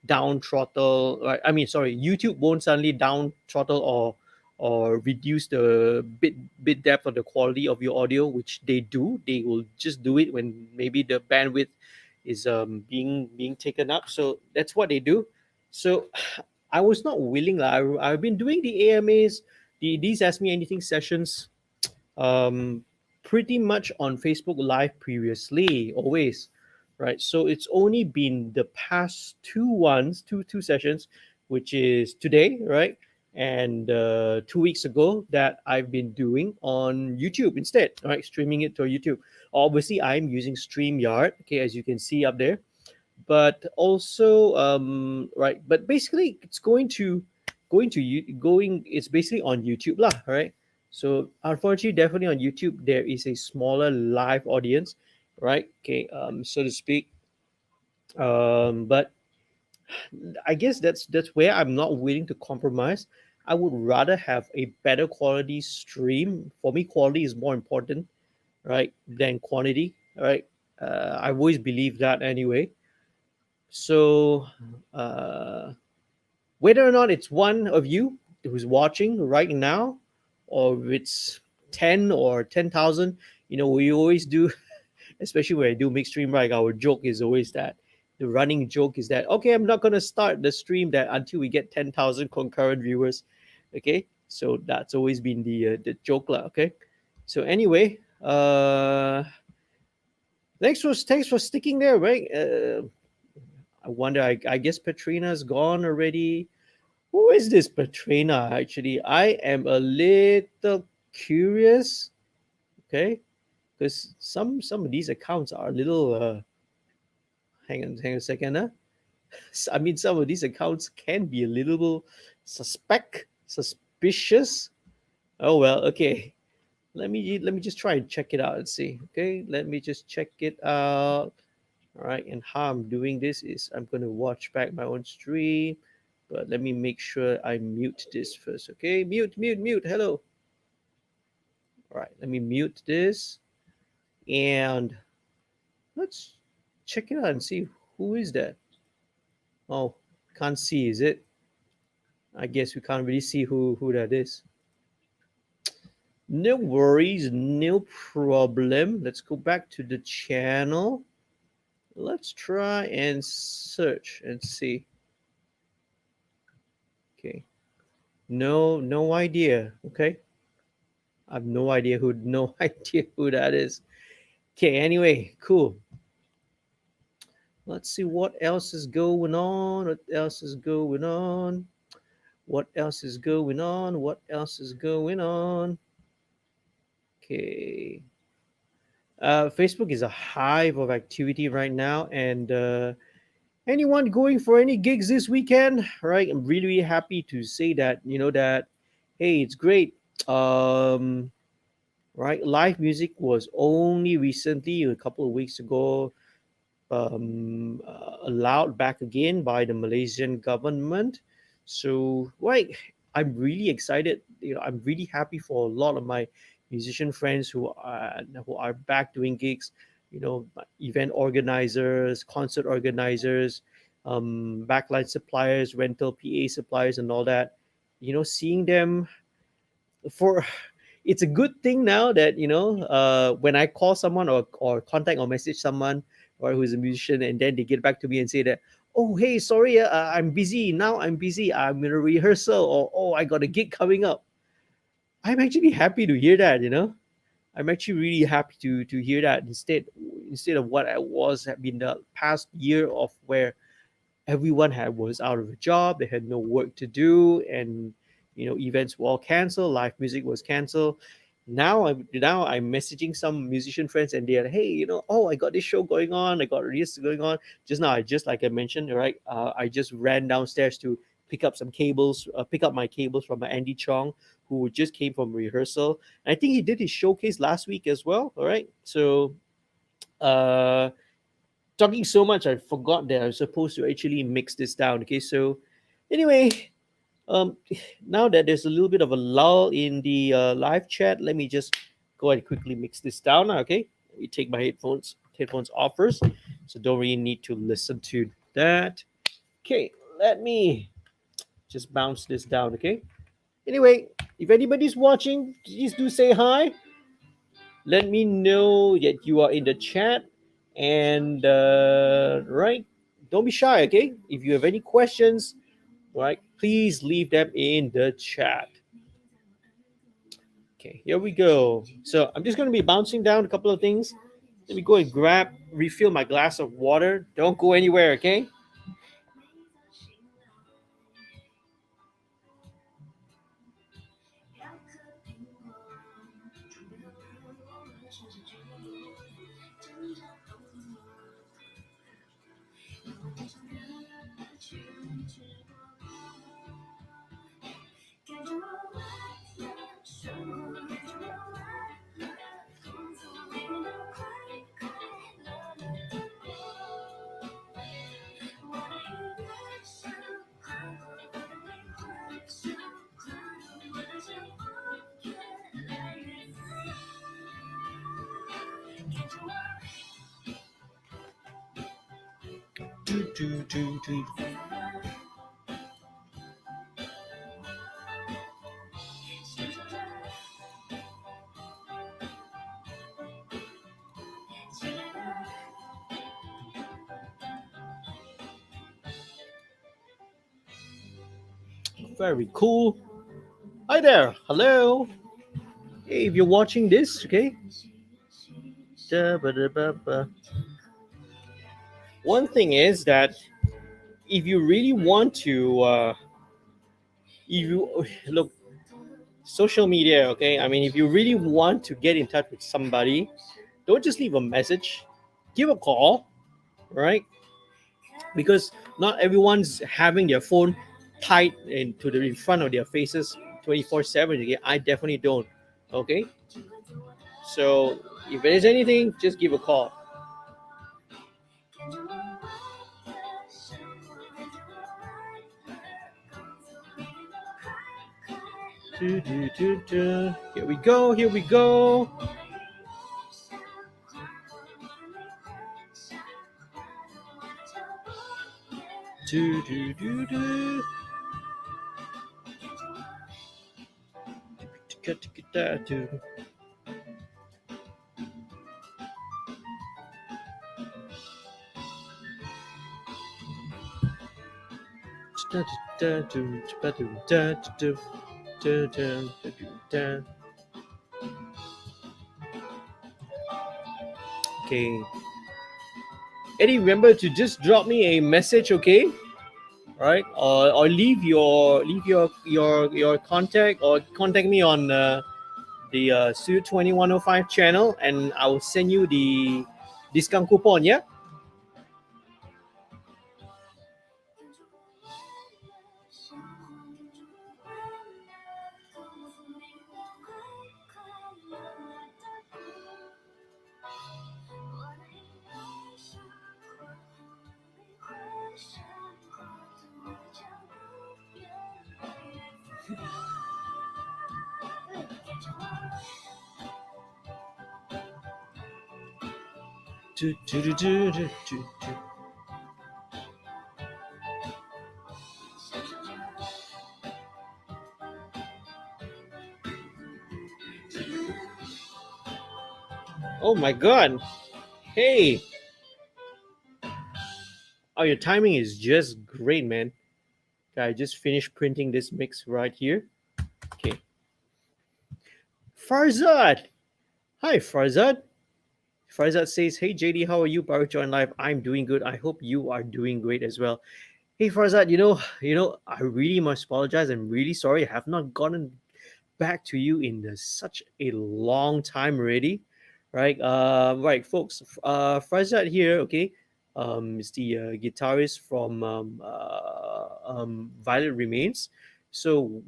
down throttle. Right? I mean, sorry, YouTube won't suddenly down throttle or reduce the bit depth or the quality of your audio, which they do. They will just do it when maybe the bandwidth is being taken up. So that's what they do. So I was not willing. I've been doing the AMAs, these Ask Me Anything sessions, um, pretty much on Facebook Live previously, always, right? So it's only been the past two sessions, which is today, right? And 2 weeks ago that I've been doing on YouTube instead, right? Streaming it to YouTube. Obviously, I'm using StreamYard, okay, as you can see up there, but also right, but basically it's going it's basically on YouTube lah, right? So unfortunately, definitely on YouTube there is a smaller live audience, right? Okay, so to speak. But I guess that's where I'm not willing to compromise. I would rather have a better quality stream. For me, quality is more important, right, than quantity, right? I've always believed that anyway. So, whether or not it's one of you who's watching right now, or if it's 10 or 10,000, we always do, especially when I do mixed stream, right? Our joke is always that the running joke is that, okay, I'm not going to start the stream that until we get 10,000 concurrent viewers. Okay. So that's always been the joke, lah. Okay. So, anyway, thanks for sticking there, right? I wonder, I guess Patrina's gone already. Who is this Patrina? Actually, I am a little curious. Okay, because some of these accounts are a little. Hang on a second. Huh? I mean, some of these accounts can be a little suspicious. Oh well, okay. Let me just try and check it out and see. Okay, let me just check it out. All right, and how I'm doing this is I'm going to watch back my own stream, but let me make sure I mute this first. Okay, mute. Hello. All right, let me mute this and let's check it out and see who is that. Oh, can't see, is it? I guess we can't really see who that is. No worries, no problem. Let's go back to the channel. Let's try and search and see. Okay. No idea. Okay. I have no idea who that is. Okay, anyway, cool. Let's see what else is going on. What else is going on? What else is going on? What else is going on? Okay. Facebook is a hive of activity right now, and anyone going for any gigs this weekend? Right, I'm really happy to say that that. Hey, it's great. Um, right, live music was only recently, a couple of weeks ago, allowed back again by the Malaysian government. So, right, I'm really excited. I'm really happy for a lot of my musician friends who are back doing gigs. Event organizers, concert organizers, backline suppliers, rental PA suppliers, and all that. Seeing them for it's a good thing now that when I call someone or contact or message someone or who's a musician, and then they get back to me and say that, oh hey, sorry, I'm busy now, I'm in a rehearsal, or oh, I got a gig coming up. I'm actually happy to hear that. I'm actually really happy to hear that, instead of what I was have been the past year of where everyone was out of a job, they had no work to do, and events were all canceled, live music was canceled. Now I'm messaging some musician friends, and they're, hey, oh, I got this show going on, I got this going on. Just now, I just like I mentioned, right, I just ran downstairs to pick up my cables from Andy Chong, who just came from rehearsal. And I think he did his showcase last week as well. All right, so uh talking so much, I forgot that I'm supposed to actually mix this down. Okay, so anyway, um, now that there's a little bit of a lull in the live chat, let me just go and quickly mix this down. Okay, let me take my headphones off first, so don't really need to listen to that. Okay, let me just bounce this down. Okay. Anyway, if anybody's watching, please do say hi. Let me know that you are in the chat, and right, don't be shy. Okay, if you have any questions, right, please leave them in the chat. Okay, here we go. So I'm just going to be bouncing down a couple of things. Let me go and refill my glass of water. Don't go anywhere. Okay. Do, do, do, do. Very cool. Hi there. Hello. Hey, if you're watching this, okay. Da-ba-da-ba-ba. One thing is that if you really want to, if you look, social media, okay. I mean, if you really want to get in touch with somebody, don't just leave a message, give a call, right? Because not everyone's having their phone tied into the in front of their faces 24/7. Okay, I definitely don't. Okay, so if there's anything, just give a call. Here we go. Here we go. Do, do, do, do. Okay, Eddie, remember to just drop me a message, okay? Right, or leave your contact, or contact me on the Studio 2105 channel, and I will send you the discount coupon. Yeah. Do, do, do, do, do, do, do. Oh my god. Hey. Oh, your timing is just great, man. Okay, I just finished printing this mix right here. Okay. Farzad. Hi, Farzad. Farzad says, "Hey JD, how are you? Power Join Live. I'm doing good. I hope you are doing great as well." Hey Farzad, I really must apologize. I'm really sorry. I have not gotten back to you in such a long time already, right? Right, folks. Farzad here, okay, is the guitarist from Violet Remains. So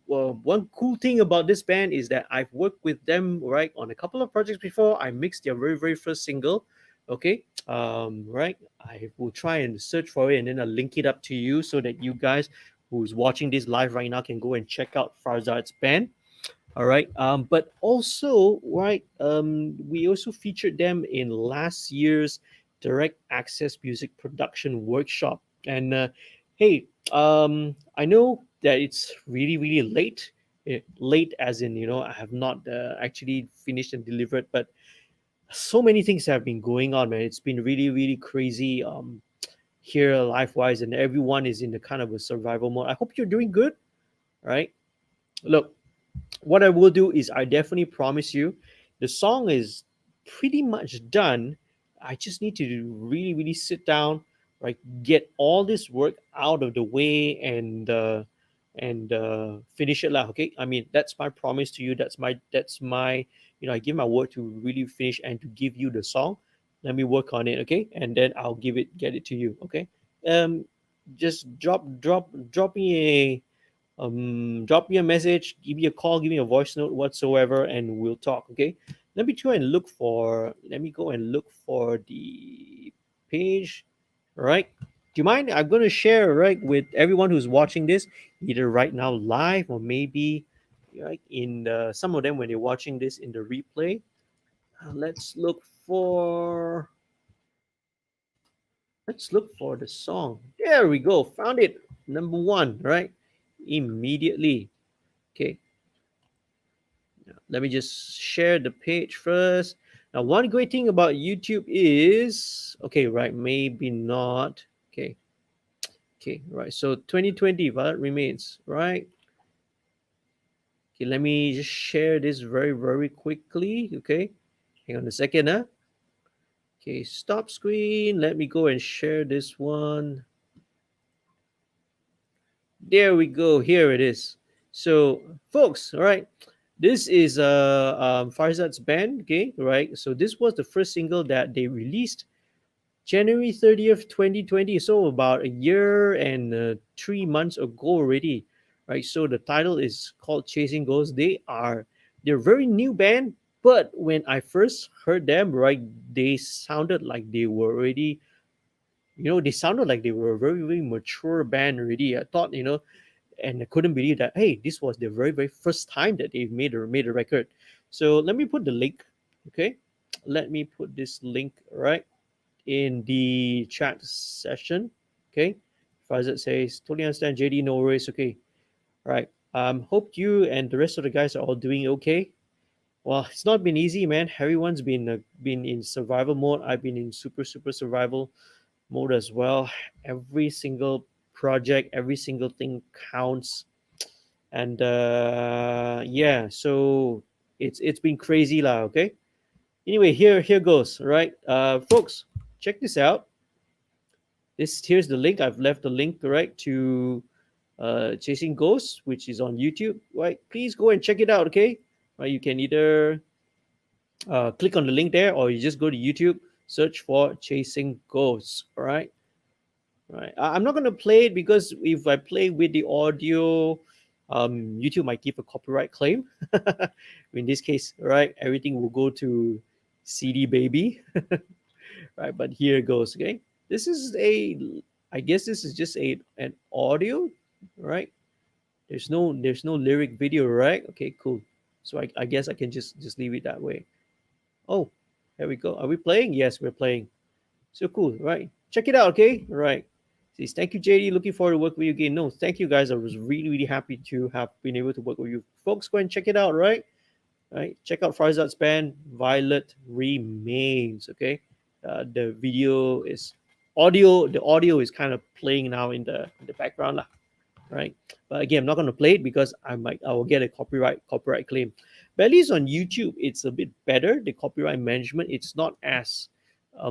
one cool thing about this band is that I've worked with them, right, on a couple of projects before. I mixed their very first single, okay. Right, I will try and search for it, and then I'll link it up to you so that you guys who's watching this live right now can go and check out Farzad's band. All right. But also, right, we also featured them in last year's Direct Access Music Production Workshop. And hey, I know that it's really, really late. Late as in, I have not actually finished and delivered, but so many things have been going on, man. It's been really, really crazy here life wise, and everyone is in the kind of a survival mode. I hope you're doing good, right? Look, what I will do is I definitely promise you the song is pretty much done. I just need to really, really sit down, right? Get all this work out of the way and finish it lah. Okay. I mean, that's my promise to you. That's my I give my word to really finish and to give you the song. Let me work on it, okay? And then I'll get it to you, okay? Um just drop me drop me a message, give me a call, give me a voice note whatsoever, and we'll talk, okay? Let me go and look for the page, right? Do you mind? I'm going to share, right, with everyone who's watching this, either right now live, or maybe like in some of them when they're watching this in the replay. Let's look for the song. There we go. Found it. Number one, right? Immediately. Okay. Now, let me just share the page first. Now, one great thing about YouTube is okay, right? Maybe not. Okay. Okay, right. So 2020, Violet Remains, right? Okay, let me just share this very, very quickly. Okay. Hang on a second, huh? Okay, stop screen. Let me go and share this one. There we go. Here it is. So, folks, all right. This is Farzad's band, okay, right? So this was the first single that they released January 30th, 2020. So about a year and 3 months ago already, right? So the title is called Chasing Ghosts. They're a very new band, but when I first heard them, right, they sounded like they were already, they sounded like they were a very very mature band already. I thought, and I couldn't believe that, hey, this was the very very first time that they've made a record. So let me put the link, okay? Let me put this link right in the chat session, okay? Fazit says, totally understand, JD, no worries, okay. All right. Hope you and the rest of the guys are all doing okay. Well, it's not been easy, man. Everyone's been in survival mode. I've been in super super survival mode as well. Every single project, every single thing counts, and yeah, so it's been crazy lah. Okay. Anyway, here goes. Right, folks, check this out. Here's the link. I've left the link right to Chasing Ghosts, which is on YouTube. Right, please go and check it out. Okay, right, you can either click on the link there, or you just go to YouTube, search for Chasing Ghosts. All right. Right. I'm not going to play it because if I play with the audio, YouTube might give a copyright claim. In this case, right, everything will go to CD Baby. Right, but here it goes. Okay, this is I guess this is just an audio, right? There's no lyric video, right? Okay, cool. So I guess I can just leave it that way. Oh, here we go. Are we playing? Yes, we're playing. So cool, right? Check it out, okay? Right. Says, thank you, JD. Looking forward to work with you again. No, thank you guys. I was really, really happy to have been able to work with you. Folks, go and check it out, right? Right. Check out Farzad's band, Violet Remains. Okay. The video is audio. The audio is kind of playing now in the background, lah, right? But again, I'm not going to play it because I will get a copyright claim. But at least on YouTube, it's a bit better. The copyright management, it's not as how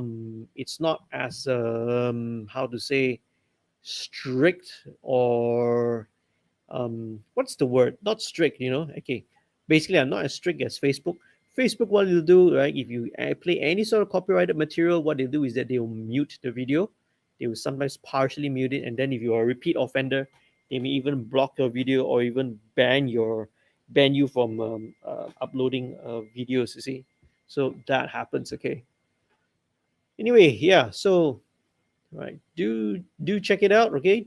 to say, strict, or what's the word? Not strict, Okay, basically, I'm not as strict as Facebook. Facebook, what they'll do, right? If you play any sort of copyrighted material, what they'll do is that they'll mute the video. They will sometimes partially mute it, and then if you are a repeat offender, they may even block your video or even ban you from uploading videos. You see, so that happens. Okay. Anyway, yeah. So right, do check it out. Okay.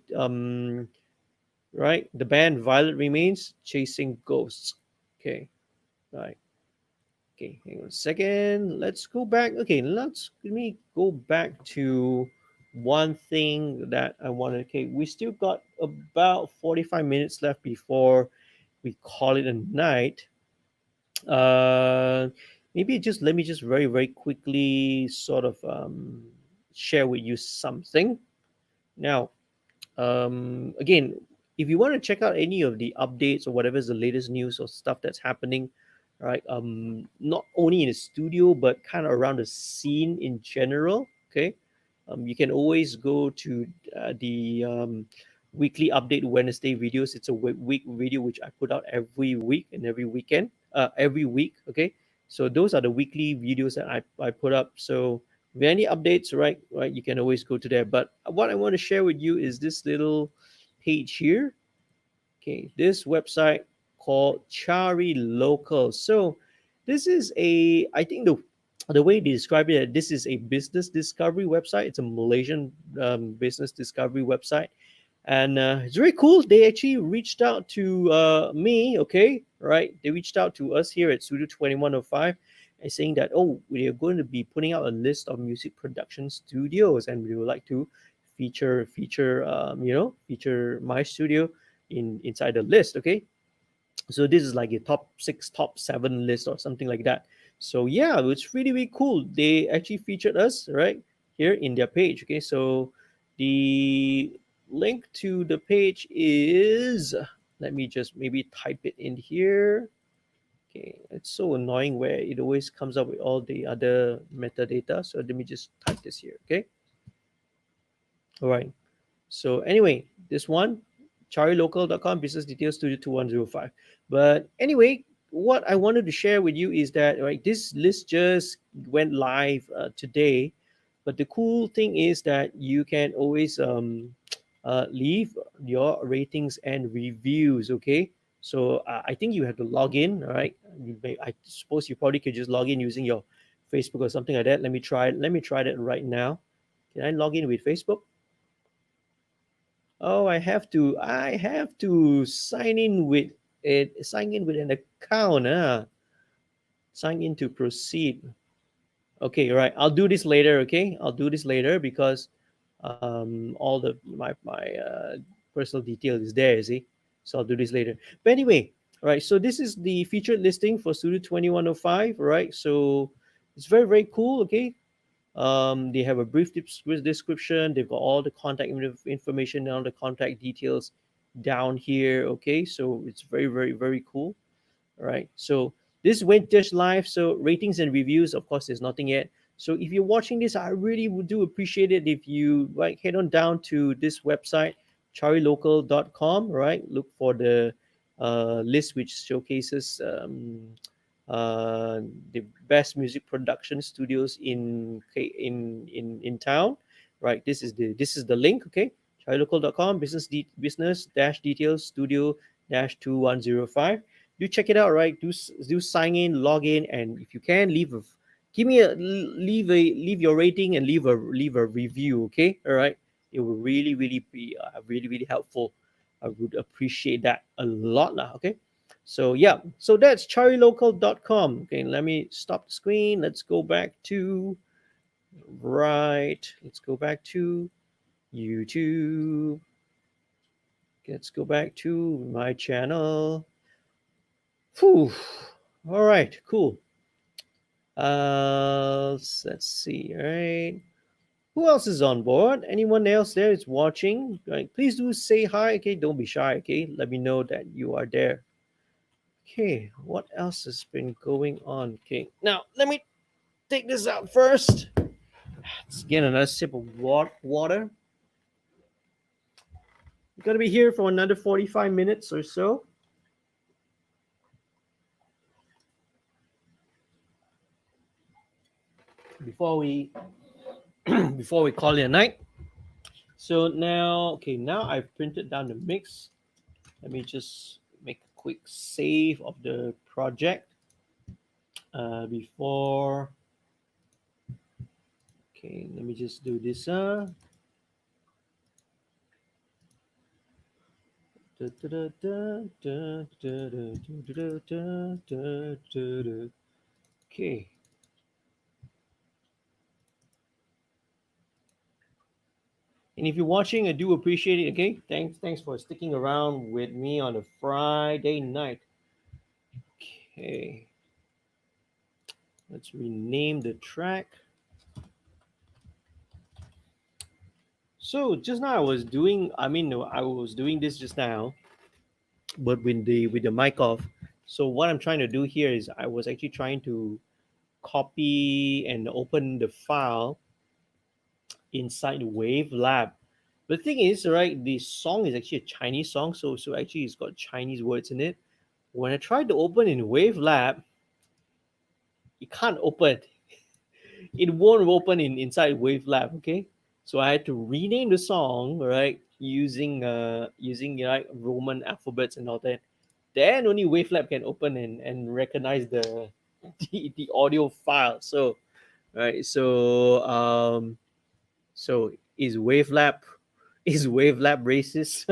Right, the band Violet Remains, Chasing Ghosts. Okay, right. Okay, hang on a second. Let's go back. Okay, let me go back to one thing that I wanted. Okay, we still got about 45 minutes left before we call it a night. Uh, Maybe just let me just very very quickly sort of share with you something. Now, again, if you want to check out any of the updates or whatever is the latest news or stuff that's happening, right, not only in the studio but kind of around the scene in general, okay, you can always go to the weekly update Wednesday videos. It's a week video which I put out every week and every weekend, every week, okay. So those are the weekly videos that I put up. So if any updates, right, you can always go to there. But what I want to share with you is this little page here. Okay, this website called Chari Local. So this is I think the way they describe it, this is a business discovery website. It's a Malaysian business discovery website, and it's very cool. They actually reached out to me, okay, right? They reached out to us here at Studio 2105 and saying that, oh, we are going to be putting out a list of music production studios, and we would like to feature my studio inside the list, okay. So this is like a top 6 top 7 list or something like that. So yeah, it's really really cool. They actually featured us right here in their page. Okay, so the link to the page is, let me just maybe type it in here. Okay, it's so annoying where it always comes up with all the other metadata, so let me just type this here. Okay, all right. So anyway, this one, charilocal.com, business details studio 2105. But anyway, what I wanted to share with you is that right, this list just went live today, but the cool thing is that you can always leave your ratings and reviews. Okay, so I think you have to log in. All right, I suppose you probably could just log in using your Facebook or something like that. Let me try. Let me try that right now. Can I log in with Facebook? Oh, I have to sign in with it. Sign in with an account. Sign in to proceed. Okay, right. I'll do this later. Okay, I'll do this later because all the my personal detail is there. You see, so I'll do this later. But anyway, right. So this is the featured listing for Studio 2105. Right. So it's very very cool. Okay. They have a brief description. They've got all the contact information and all the contact details down here. Okay, so it's very, very, very cool. All right, so this went just live. So ratings and reviews, of course, there's nothing yet. So if you're watching this, I really would do appreciate it if you like head on down to this website, charilocal.com. Right, look for the list which showcases uh, the best music production studios in town. Right, this is the link. Okay, charilocal.com business dash details studio dash 2105. Do check it out. Right, do sign in, log in, and if you can give me a leave your rating and leave a review. Okay, all right, it will really really be really really helpful. I would appreciate that a lot now. Okay, so yeah, so that's charilocal.com. Okay, let me stop the screen. Let's go back to right. Let's go back to YouTube. Let's go back to my channel. Whew. All right, cool. Let's see. All right. Who else is on board? Anyone else there is watching? Right. Please do say hi. Okay, don't be shy. Okay, let me know that you are there. Okay, what else has been going on? Okay, now let me take this out first. Let's get another sip of water. We're gonna be here for another 45 minutes or so before we before we call it a night. So now, okay, now I've printed down the mix. Let me just make a quick save of the project before. Okay, let me just do this. Okay. And if you're watching, I do appreciate it. Okay, thanks for sticking around with me on a Friday night. Okay, let's rename the track. So just now I was doing. I mean, no, I was doing this just now, but with the mic off. So what I'm trying to do here is I was actually trying to copy and open the file inside Wave Lab. The thing is, right, the song is actually a Chinese song, so actually it's got Chinese words in it. When I tried to open in Wave Lab, it can't open. It won't open inside Wave Lab. Okay, so I had to rename the song, right, using like Roman alphabets and all that. Then only Wave Lab can open and recognize the audio file. So right, so is Wavelab is Wavelab racist?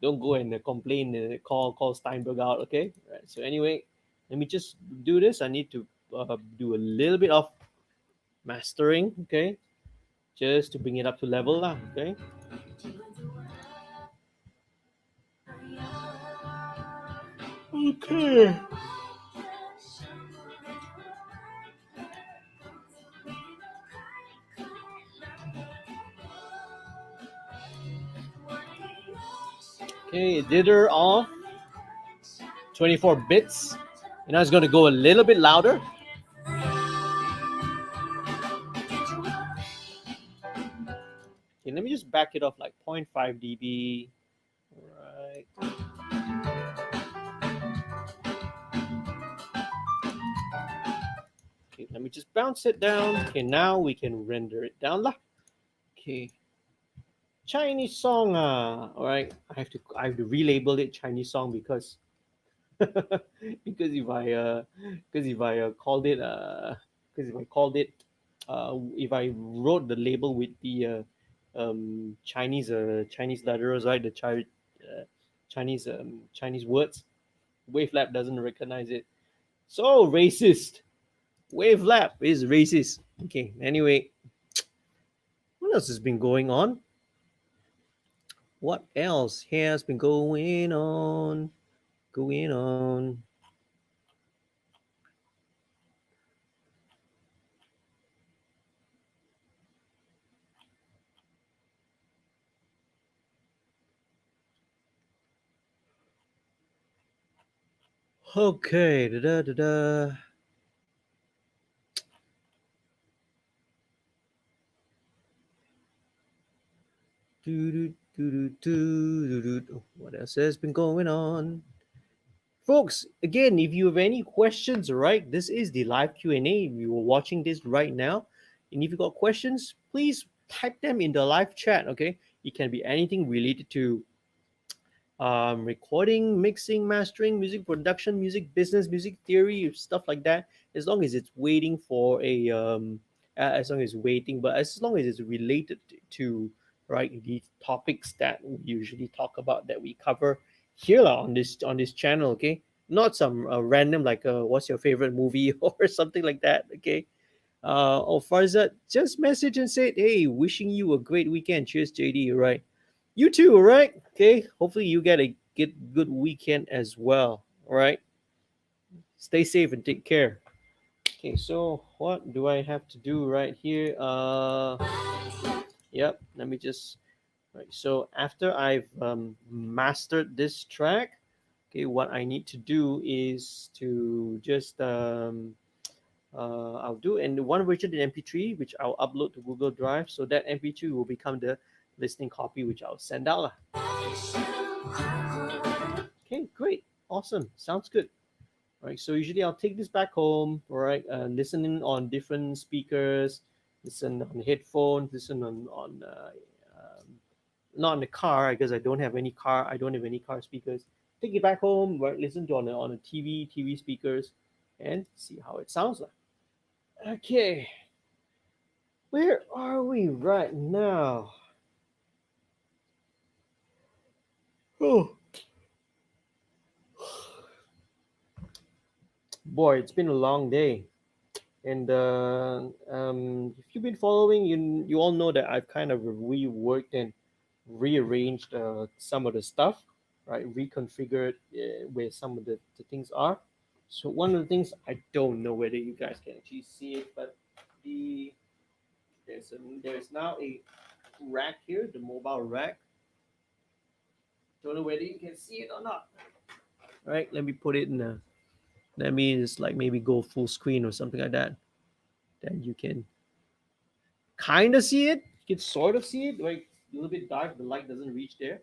Don't go and complain and call Steinberg out. Okay, right. So anyway, let me just do this. I need to do a little bit of mastering. Okay, just to bring it up to level lah. Okay. Okay. Okay, dither off 24 bits. And I was going to go a little bit louder. Okay, let me just back it off like 0.5 dB. All right. me just bounce it down. Okay, now we can render it down lah. Okay, Chinese song. All right. I have to relabel it Chinese song because because if I called it if I wrote the label with the Chinese letters, right, the Chinese words, Wavelab doesn't recognize it. So racist. Wavelab is racist. Okay. Anyway, what else has been going on? What else has been going on? Going on. Okay. Da da da da. What else has been going on? Folks, again, if you have any questions, right, this is the live Q&A. If you are watching this right now, and if you got questions, please type them in the live chat, okay? It can be anything related to recording, mixing, mastering, music production, music business, music theory, stuff like that. As long as it's waiting for as long as it's waiting, but as long as it's related to right the topics that we usually talk about that we cover here lah on this channel. Okay, not some random like what's your favorite movie or something like that. Okay. Or Farzad, just message and say, hey, wishing you a great weekend. Cheers, JD. Right. You too, all right? Okay. Hopefully you get a good weekend as well. All right. Stay safe and take care. Okay, so what do I have to do right here? Yep, let me just right. So after I've mastered this track, okay, what I need to do is to just I'll do in one version in MP3, which I'll upload to Google Drive. So that MP3 will become the listening copy, which I'll send out. Okay, great, awesome, sounds good. All right, so usually I'll take this back home. All right, listening on different speakers, listen on headphones, listen um, not in the car because I don't have any car. I don't have any car speakers. Take it back home, right? Listen to on a TV speakers, and see how it sounds like. Okay, where are we right now? Oh boy, it's been a long day. And if you've been following, you all know that I've kind of reworked and rearranged some of the stuff, right? Reconfigured where some of the things are. So one of the things I don't know whether you guys can actually see it, but the there's now a rack here, the mobile rack. Don't know whether you can see it or not. All right, let me put it in a. Let me just like maybe go full screen or something like that. Then you can kind of see it. You can sort of see it, like a little bit dark. The light doesn't reach there,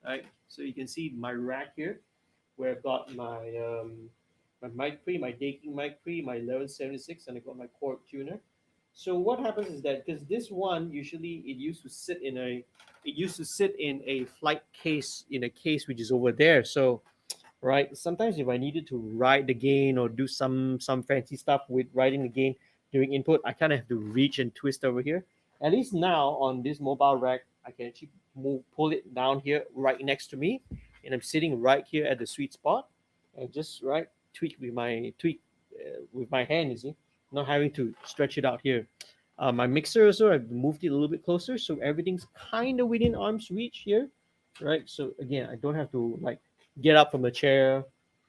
right? So you can see my rack here, where I've got my mic pre, my Daking mic pre, my 1176, and I got my Korg tuner. So what happens is that because this one usually it used to sit in a flight case in a case which is over there. So right? Sometimes if I needed to write the gain or do some fancy stuff with writing the gain during input, I kind of have to reach and twist over here. At least now on this mobile rack, I can actually pull it down here right next to me, and I'm sitting right here at the sweet spot, and just right tweak with my hand. You see, not having to stretch it out here. My mixer also, I've moved it a little bit closer, so everything's kind of within arm's reach here, right? So again, I don't have to like get up from a chair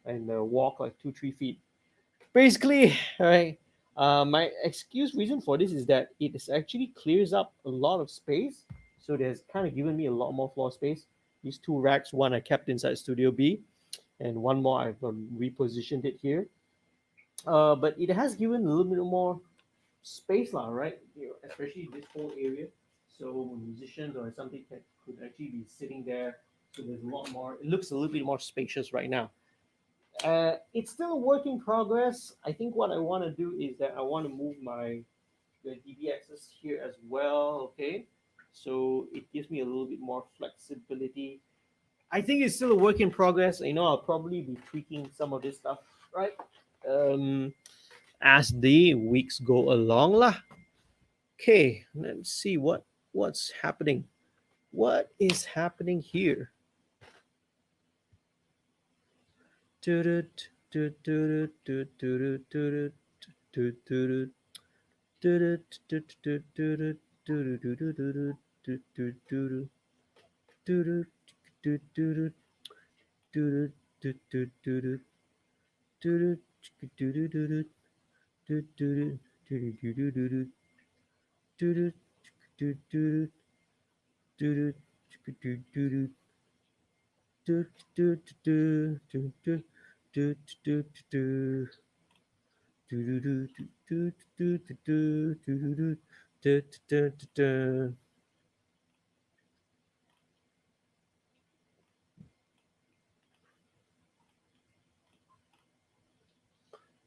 and walk like 2 3 feet. Basically, right. My excuse reason for this is that it is actually clears up a lot of space, so it has kind of given me a lot more floor space. These two racks, one I kept inside Studio B, and one more I've repositioned it here. But it has given a little bit more space, lah, right? Especially this whole area. So musicians or something could actually be sitting there. So there's a lot more. It looks a little bit more spacious right now. It's still a work in progress. I think what I want to do is that I want to move my the DB access here as well. Okay, so it gives me a little bit more flexibility. I think it's still a work in progress. You know, I'll probably be tweaking some of this stuff, right? Um, as the weeks go along, lah. Okay, let's see what's happening. What is happening here?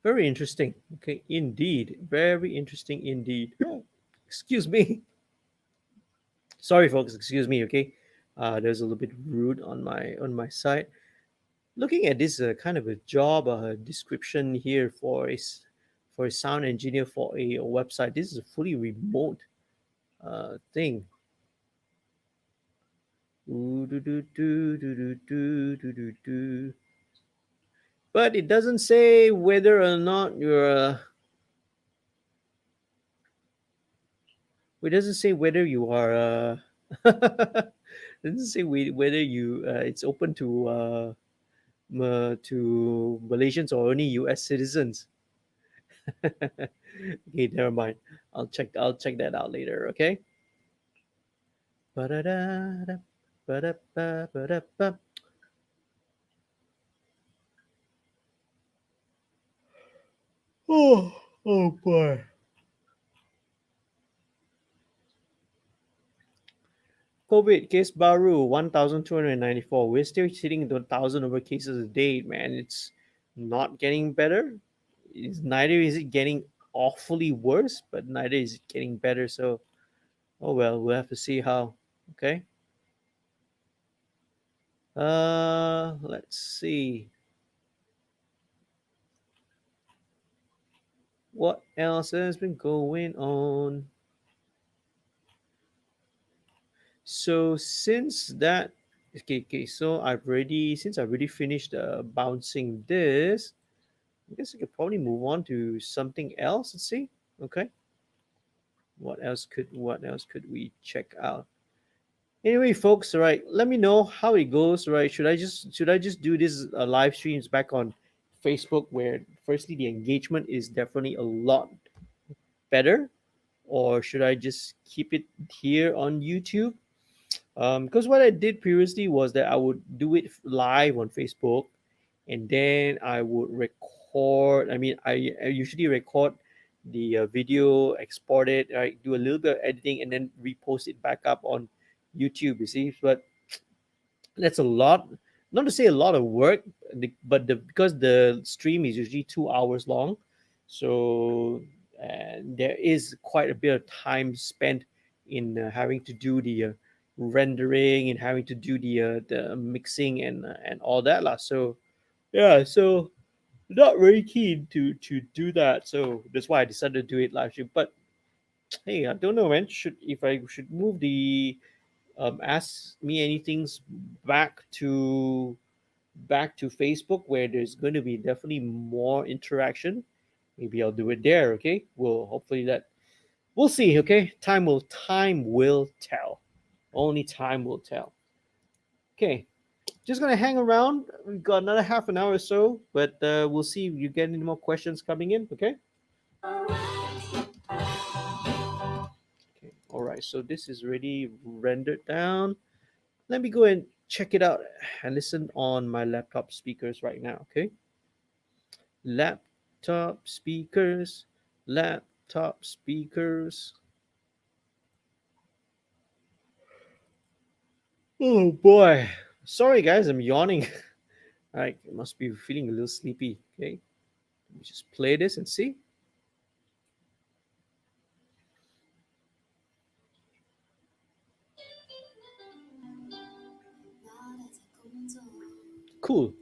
Very interesting. Okay, indeed. Very interesting indeed. Excuse me. Sorry, folks. Excuse me. Okay, there's a little bit rude on my side. Looking at this kind of a job description here for for a sound engineer for a website. This is a fully remote thing. Ooh, doo, doo, doo, doo, doo, doo, doo, doo, doo. But it doesn't say whether or not you're. It doesn't say whether you are. It doesn't say whether you. It's open to Malaysians or only U.S. citizens. Okay, never mind. I'll check that out later. Okay. Ba-da-da-da, ba-da-ba, ba-da-ba. Oh boy. COVID case baru 1,294. We're still hitting the thousand over cases a day, man. It's not getting better. Neither is it getting awfully worse, but neither is it getting better. So, oh well, we'll have to see how. Okay. Let's see what else has been going on. So since that, okay. So I've already finished bouncing this. I guess I could probably move on to something else. Let's see. Okay. What else could we check out? Anyway, folks, all right. Let me know how it goes. Right? Should I just do this live streams back on Facebook, where firstly the engagement is definitely a lot better, or should I just keep it here on YouTube? Because what I did previously was that I would do it live on Facebook, and then I would record. I mean, I usually record the video, export it, right, do a little bit of editing, and then repost it back up on YouTube. You see, but that's a lot. Not to say a lot of work, but because the stream is usually 2 hours long, so there is quite a bit of time spent in having to do the rendering and having to do the mixing and all that lah. So yeah, so not very keen to do that. So that's why I decided to do it live stream. But hey, I don't know, man. Should if I should move the ask me anything's back to Facebook, where there's going to be definitely more interaction. Maybe I'll do it there. Okay, well, hopefully that we'll see. Okay, time will tell. Only time will tell. Okay, just gonna hang around. We've got another half an hour or so, but we'll see if you get any more questions coming in. Okay. Okay. All right. So this is already rendered down. Let me go and check it out and listen on my laptop speakers right now. Okay. Laptop speakers. Laptop speakers. Oh boy. Sorry guys, I'm yawning. All right, you must be feeling a little sleepy. Okay, let me just play this and see. Cool.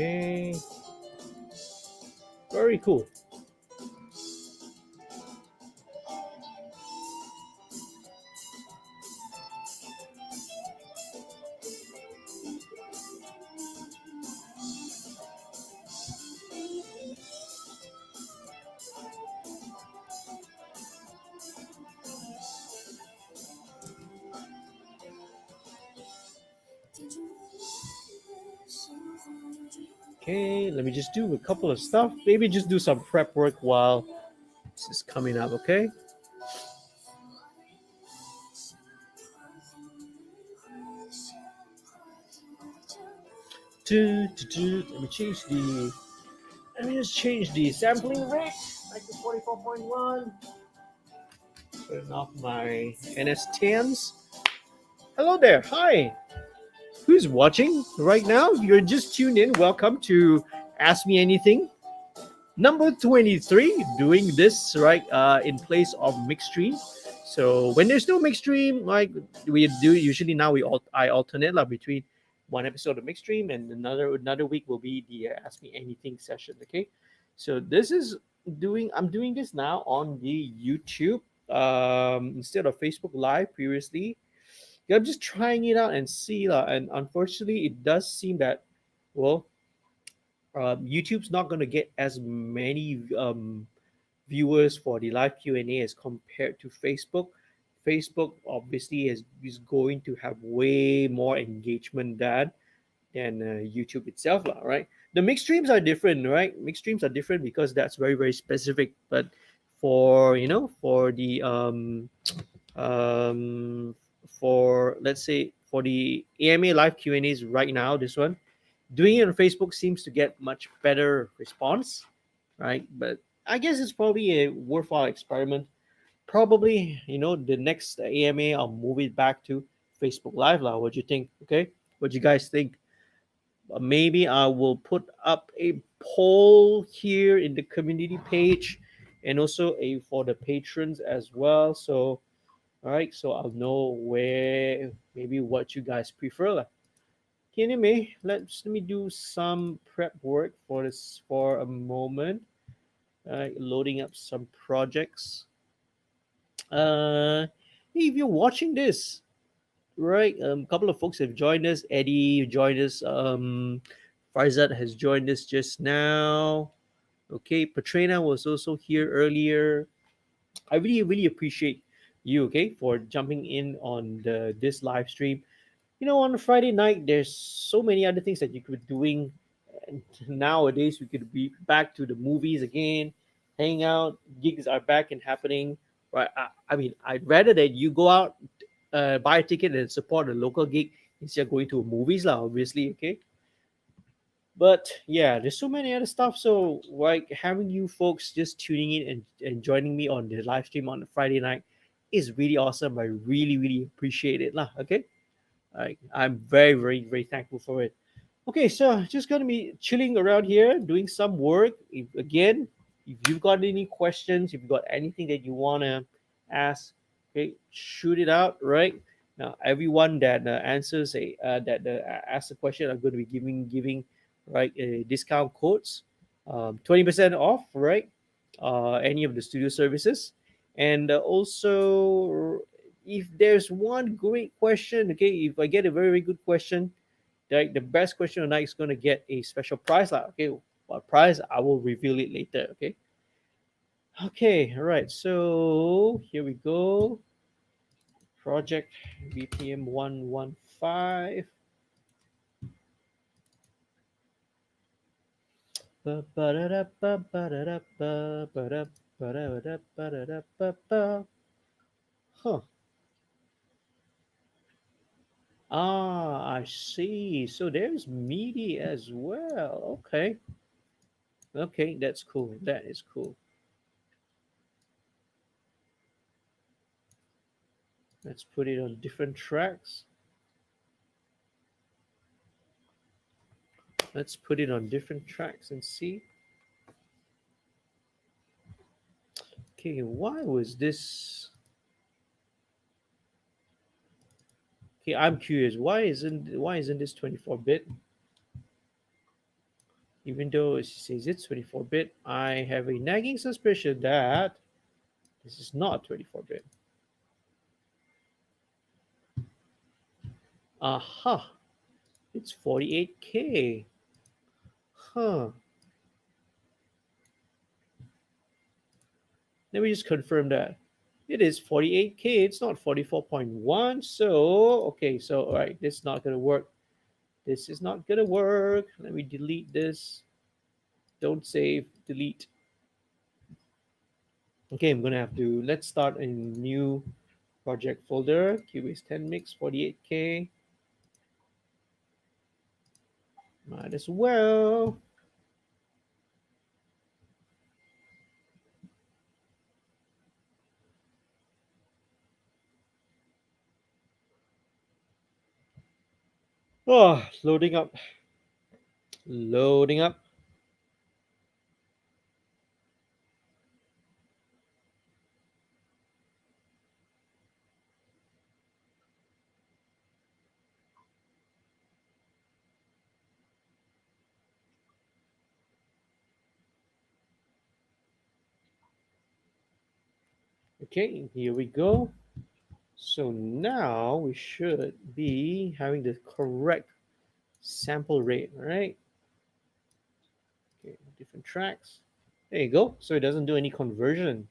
Okay, very cool. Okay, let me just do a couple of stuff. Maybe just do some prep work while this is coming up. Okay. Let me change the. Let me just change the sampling rate back to 44.1. Turn off my NS10s. Hello there. Hi. Who's watching right now? If you're just tuned in, welcome to Ask Me Anything. Number 23, doing this right in place of mixed stream. So when there's no mixed stream, like we do usually now, I alternate between one episode of mixed stream and another week will be the Ask Me Anything session. Okay, so this is I'm doing this now on the YouTube instead of Facebook Live previously. Yeah, I'm just trying it out and see, and unfortunately, it does seem that well, YouTube's not going to get as many viewers for the live Q&A as compared to Facebook. Facebook obviously is going to have way more engagement than YouTube itself, lah, right? The mixed streams are different, right? Mixed streams are different because that's very very specific. But for for the um, for let's say for the AMA live Q&As right now, this one doing it on Facebook seems to get much better response, right? But I guess it's probably a worthwhile experiment probably the next AMA I'll move it back to Facebook Live lah. What do you think? Okay, what do you guys think? Maybe I will put up a poll here in the community page, and also a for the patrons as well. So all right, so I'll know where maybe what you guys prefer lah. Okay, anyway, let me do some prep work for this for a moment. Loading up some projects. Uh, if you're watching this, right, a couple of folks have joined us. Eddie joined us. Farzad has joined us just now. Okay, Patrina was also here earlier. I really, really appreciate you, okay, for jumping in on this live stream. On a Friday night, there's so many other things that you could be doing. And nowadays, we could be back to the movies again, hang out. Gigs are back and happening. Right? I mean, I'd rather that you go out, buy a ticket, and support a local gig instead of going to movies, lah. Obviously, okay. But yeah, there's so many other stuff. So like having you folks just tuning in and joining me on the live stream on a Friday night is really awesome. I really, really appreciate it, lah. Okay. I'm very, very, very thankful for it. Okay, so just gonna be chilling around here, doing some work. Again, if you've got any questions, if you've got anything that you wanna ask, okay, shoot it out. Right now, everyone that answers asks a question, I'm going to be giving right discount codes, 20% off. Right, any of the studio services, and also if there's one great question, okay, if I get a very, very good question, the best question tonight is going to get a special prize. Like, okay, what prize? I will reveal it later. Okay. Okay. All right. So here we go. Project BPM 115. Huh. Ah, I see. So there's MIDI as well. Okay. Okay, that's cool. That is cool. Let's put it on different tracks. Let's put it on different tracks and see. Okay, why was this? Okay, I'm curious. Why isn't this 24-bit? Even though it says it's 24-bit, I have a nagging suspicion that this is not 24-bit. Aha, it's 48K. Huh. Let me just confirm that. It is 48K. It's not 44.1. So, okay, so all right, this is not gonna work. This is not gonna work. Let me delete this. Don't save, delete. Okay, I'm gonna have to let's start a new project folder. Cubase 10 mix 48K. Might as well. Oh, loading up. Loading up. Okay, here we go. So now we should be having the correct sample rate, right? Okay, different tracks. There you go. So it doesn't do any conversion.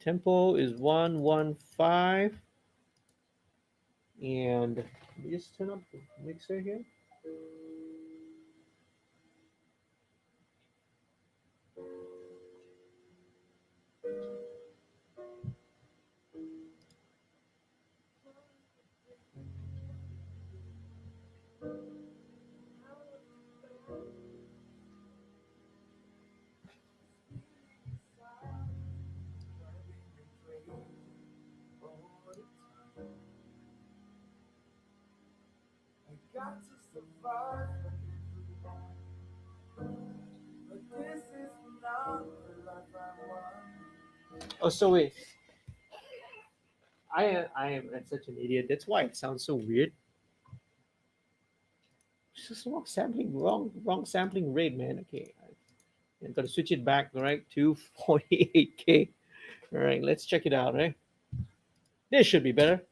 Tempo is 115. And let me just turn up the mixer here. Oh, so wait. I am such an idiot. That's why it sounds so weird. It's just wrong sampling rate, man. Okay, I'm gonna switch it back, all right, to 48K. All right, let's check it out, right? This should be better.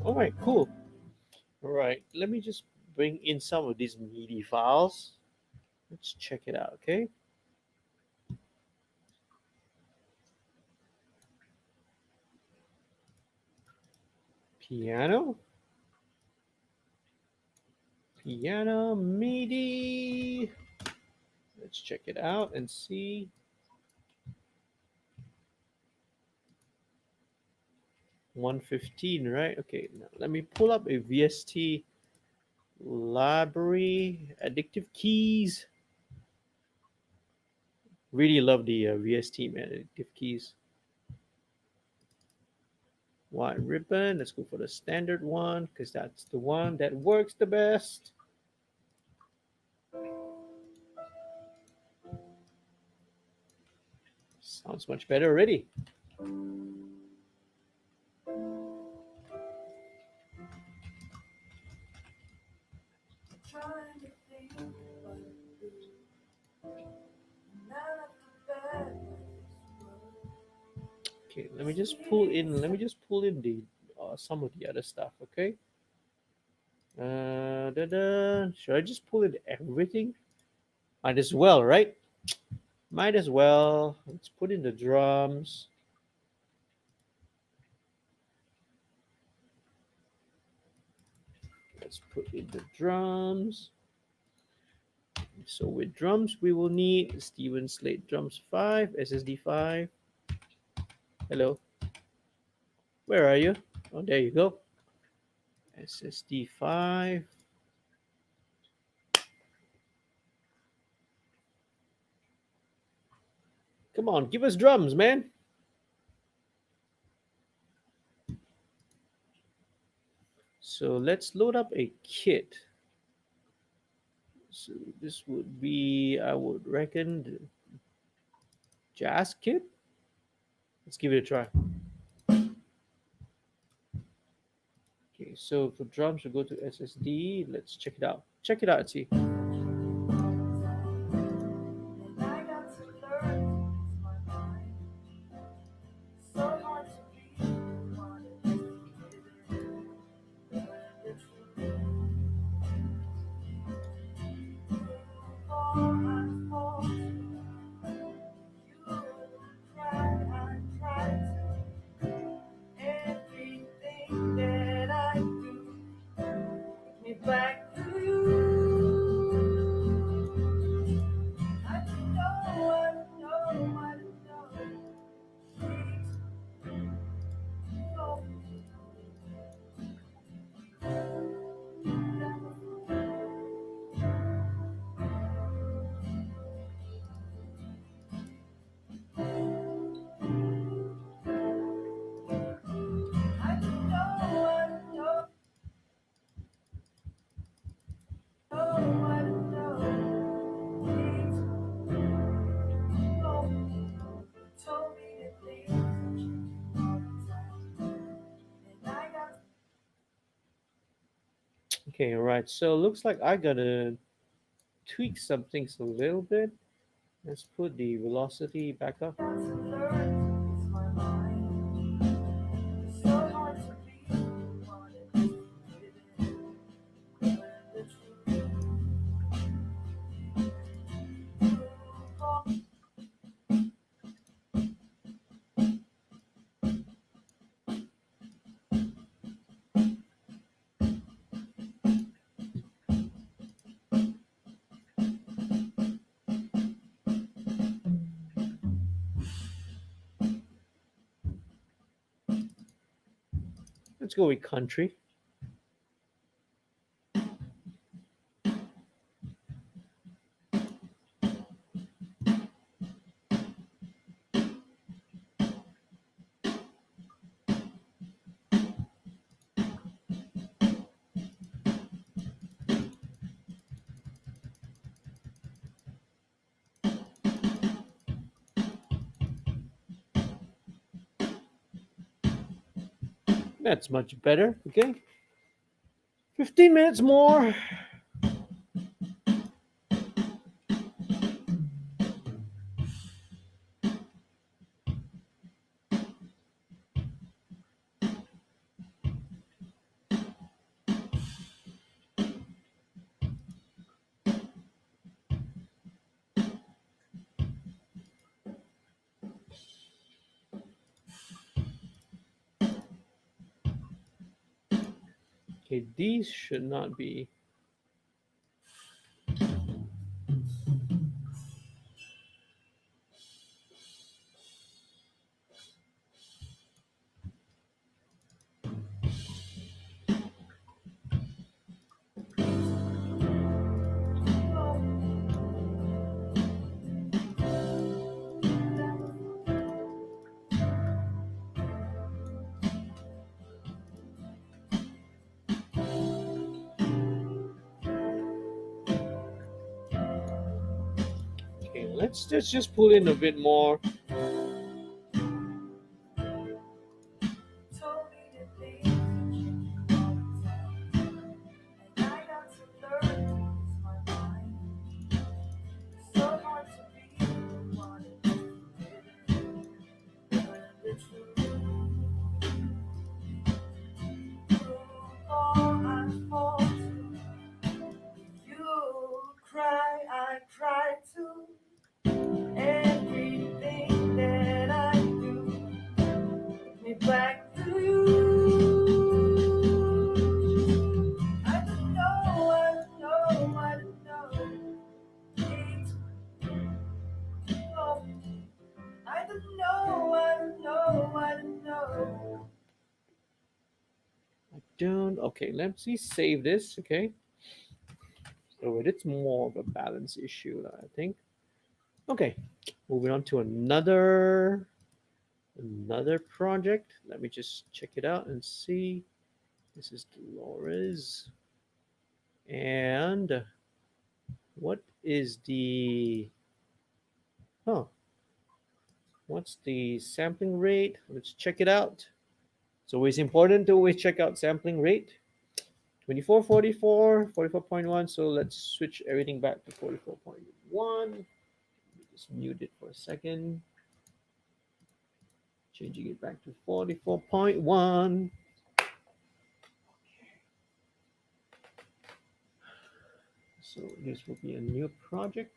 All right, cool. All right, let me just bring in some of these MIDI files. Let's check it out, okay? Piano, piano, MIDI. Let's check it out and see. 115, right? Okay, now let me pull up a VST library, addictive keys. Really love the VST, man, addictive keys. White ribbon, let's go for the standard one because that's the one that works the best. Sounds much better already. Okay, let me just pull in the some of the other stuff, okay? Should I just pull in everything? Might as well, right? Might as well. Let's put in the drums. Let's put in the drums. So with drums, we will need Steven Slate Drums 5, SSD 5. Hello, where are you? Oh, there you go. SSD 5. Come on, give us drums, man. So let's load up a kit. So this would be, I would reckon, the jazz kit. Let's give it a try. Okay, so for drums, we go to SSD. Let's check it out. Check it out and see. Okay, all right. So looks like I gotta tweak some things a little bit. Let's put the velocity back up. Let's go with country. That's much better. Okay. 15 minutes more. Okay, these should not be. Okay, let's just pull in a bit more. I don't. Okay, let's see. Save this. Okay. So it's more of a balance issue, I think. Okay, moving on to another project. Let me just check it out and see. This is Dolores. And what is the huh? What's the sampling rate? Let's check it out. It's always important to always check out sampling rate. 24, 44, 44.1. So let's switch everything back to 44.1. Just mute it for a second. Changing it back to 44.1. So this will be a new project.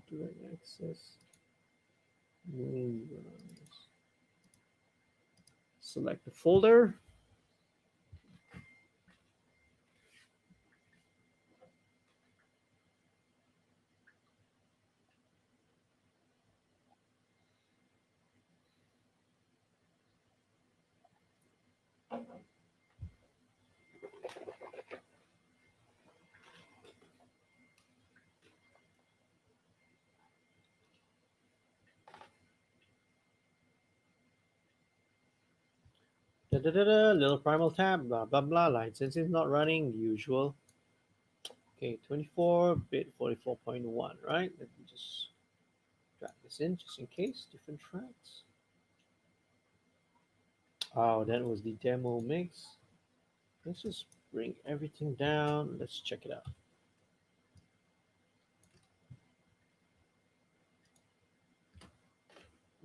Direct access. Select the folder. Little primal tab, blah blah blah. Line since it's not running, usual. Okay, 24-bit 44.1, right? Let me just drag this in just in case. Different tracks. Oh, that was the demo mix. Let's just bring everything down. Let's check it out.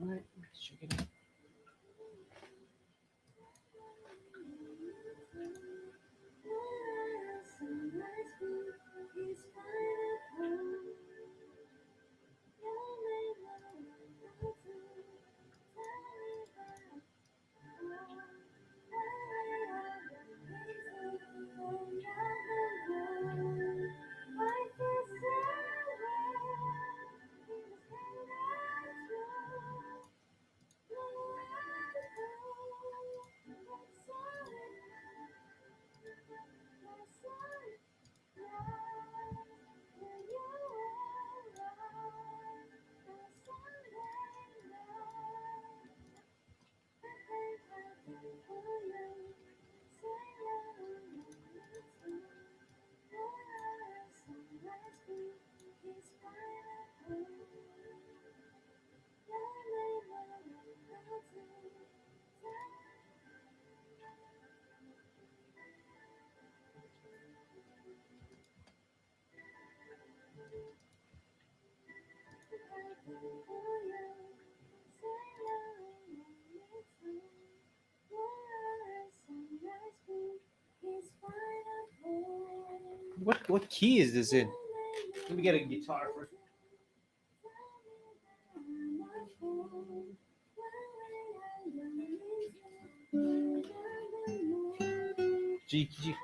All right, let's check it out. What key is this in? Let me get a guitar first. G G.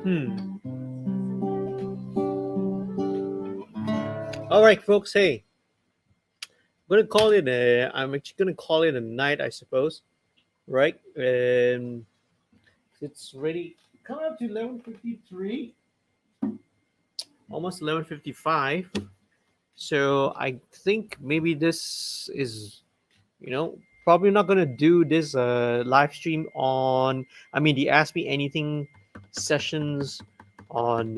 Hmm. All right, folks. Hey, I'm gonna call it a. I'm actually gonna call it a night, I suppose. Right? It's ready. Coming up to 11:53, almost 11:55. So I think maybe this is, probably not gonna do this live stream on. I mean, the Ask Me Anything sessions on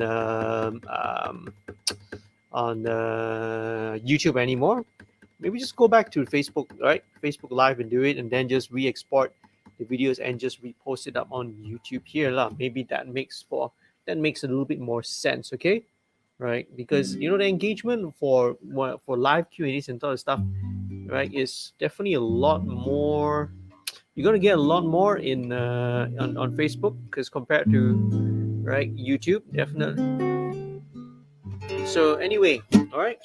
YouTube anymore. Maybe just go back to Facebook, right? Facebook Live and do it, and then just re-export the videos and just repost it up on YouTube here lah. Maybe that makes a little bit more sense, okay? Right? Because the engagement for live Q&As and all that stuff, right, is definitely a lot more. You're gonna get a lot more on Facebook because compared to right YouTube, definitely. So anyway, all right,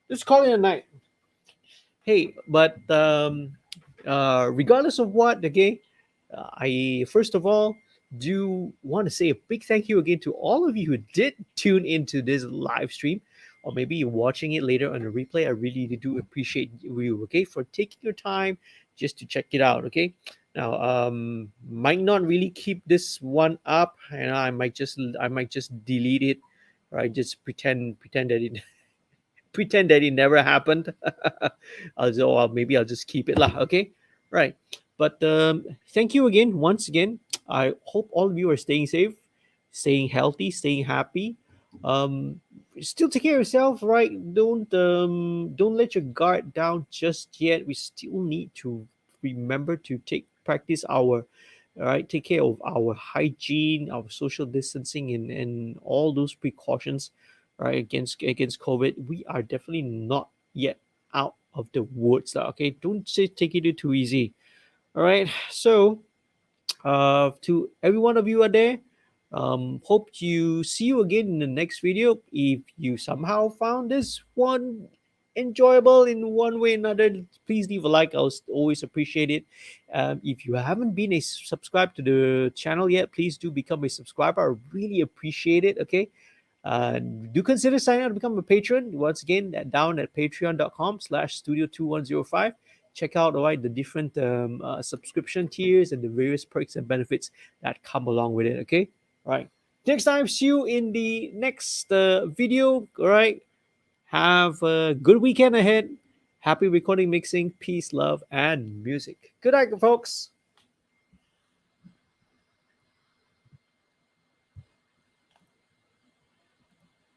let's call it a night. Hey, but regardless of what, okay, I first of all do want to say a big thank you again to all of you who did tune into this live stream, or maybe you're watching it later on the replay. I really do appreciate you, okay, for taking your time just to check it out, okay. Now, might not really keep this one up, and I might just delete it, right? Just pretend that it pretend that it never happened. Maybe I'll just keep it lah. Okay, right. But thank you again, once again. I hope all of you are staying safe, staying healthy, staying happy. Um, Still take care of yourself, right? Don't let your guard down just yet. We still need to remember to practice our right, take care of our hygiene, our social distancing, and all those precautions, right, against COVID. We are definitely not yet out of the woods, lah. Okay, don't take it too easy. All right, so to every one of you out there, hope you see you again in the next video. If you somehow found this one enjoyable in one way or another, please leave a like. I'll always appreciate it. If you haven't been subscribed to the channel yet, please do become a subscriber. I really appreciate it. Okay, do consider signing up to become a patron. Once again, down at patreon.com/studio2105. Check out, all right, the different subscription tiers and the various perks and benefits that come along with it. Okay, all right. Next time, see you in the next video. All right. Have a good weekend ahead. Happy recording, mixing, peace, love, and music. Good night, folks.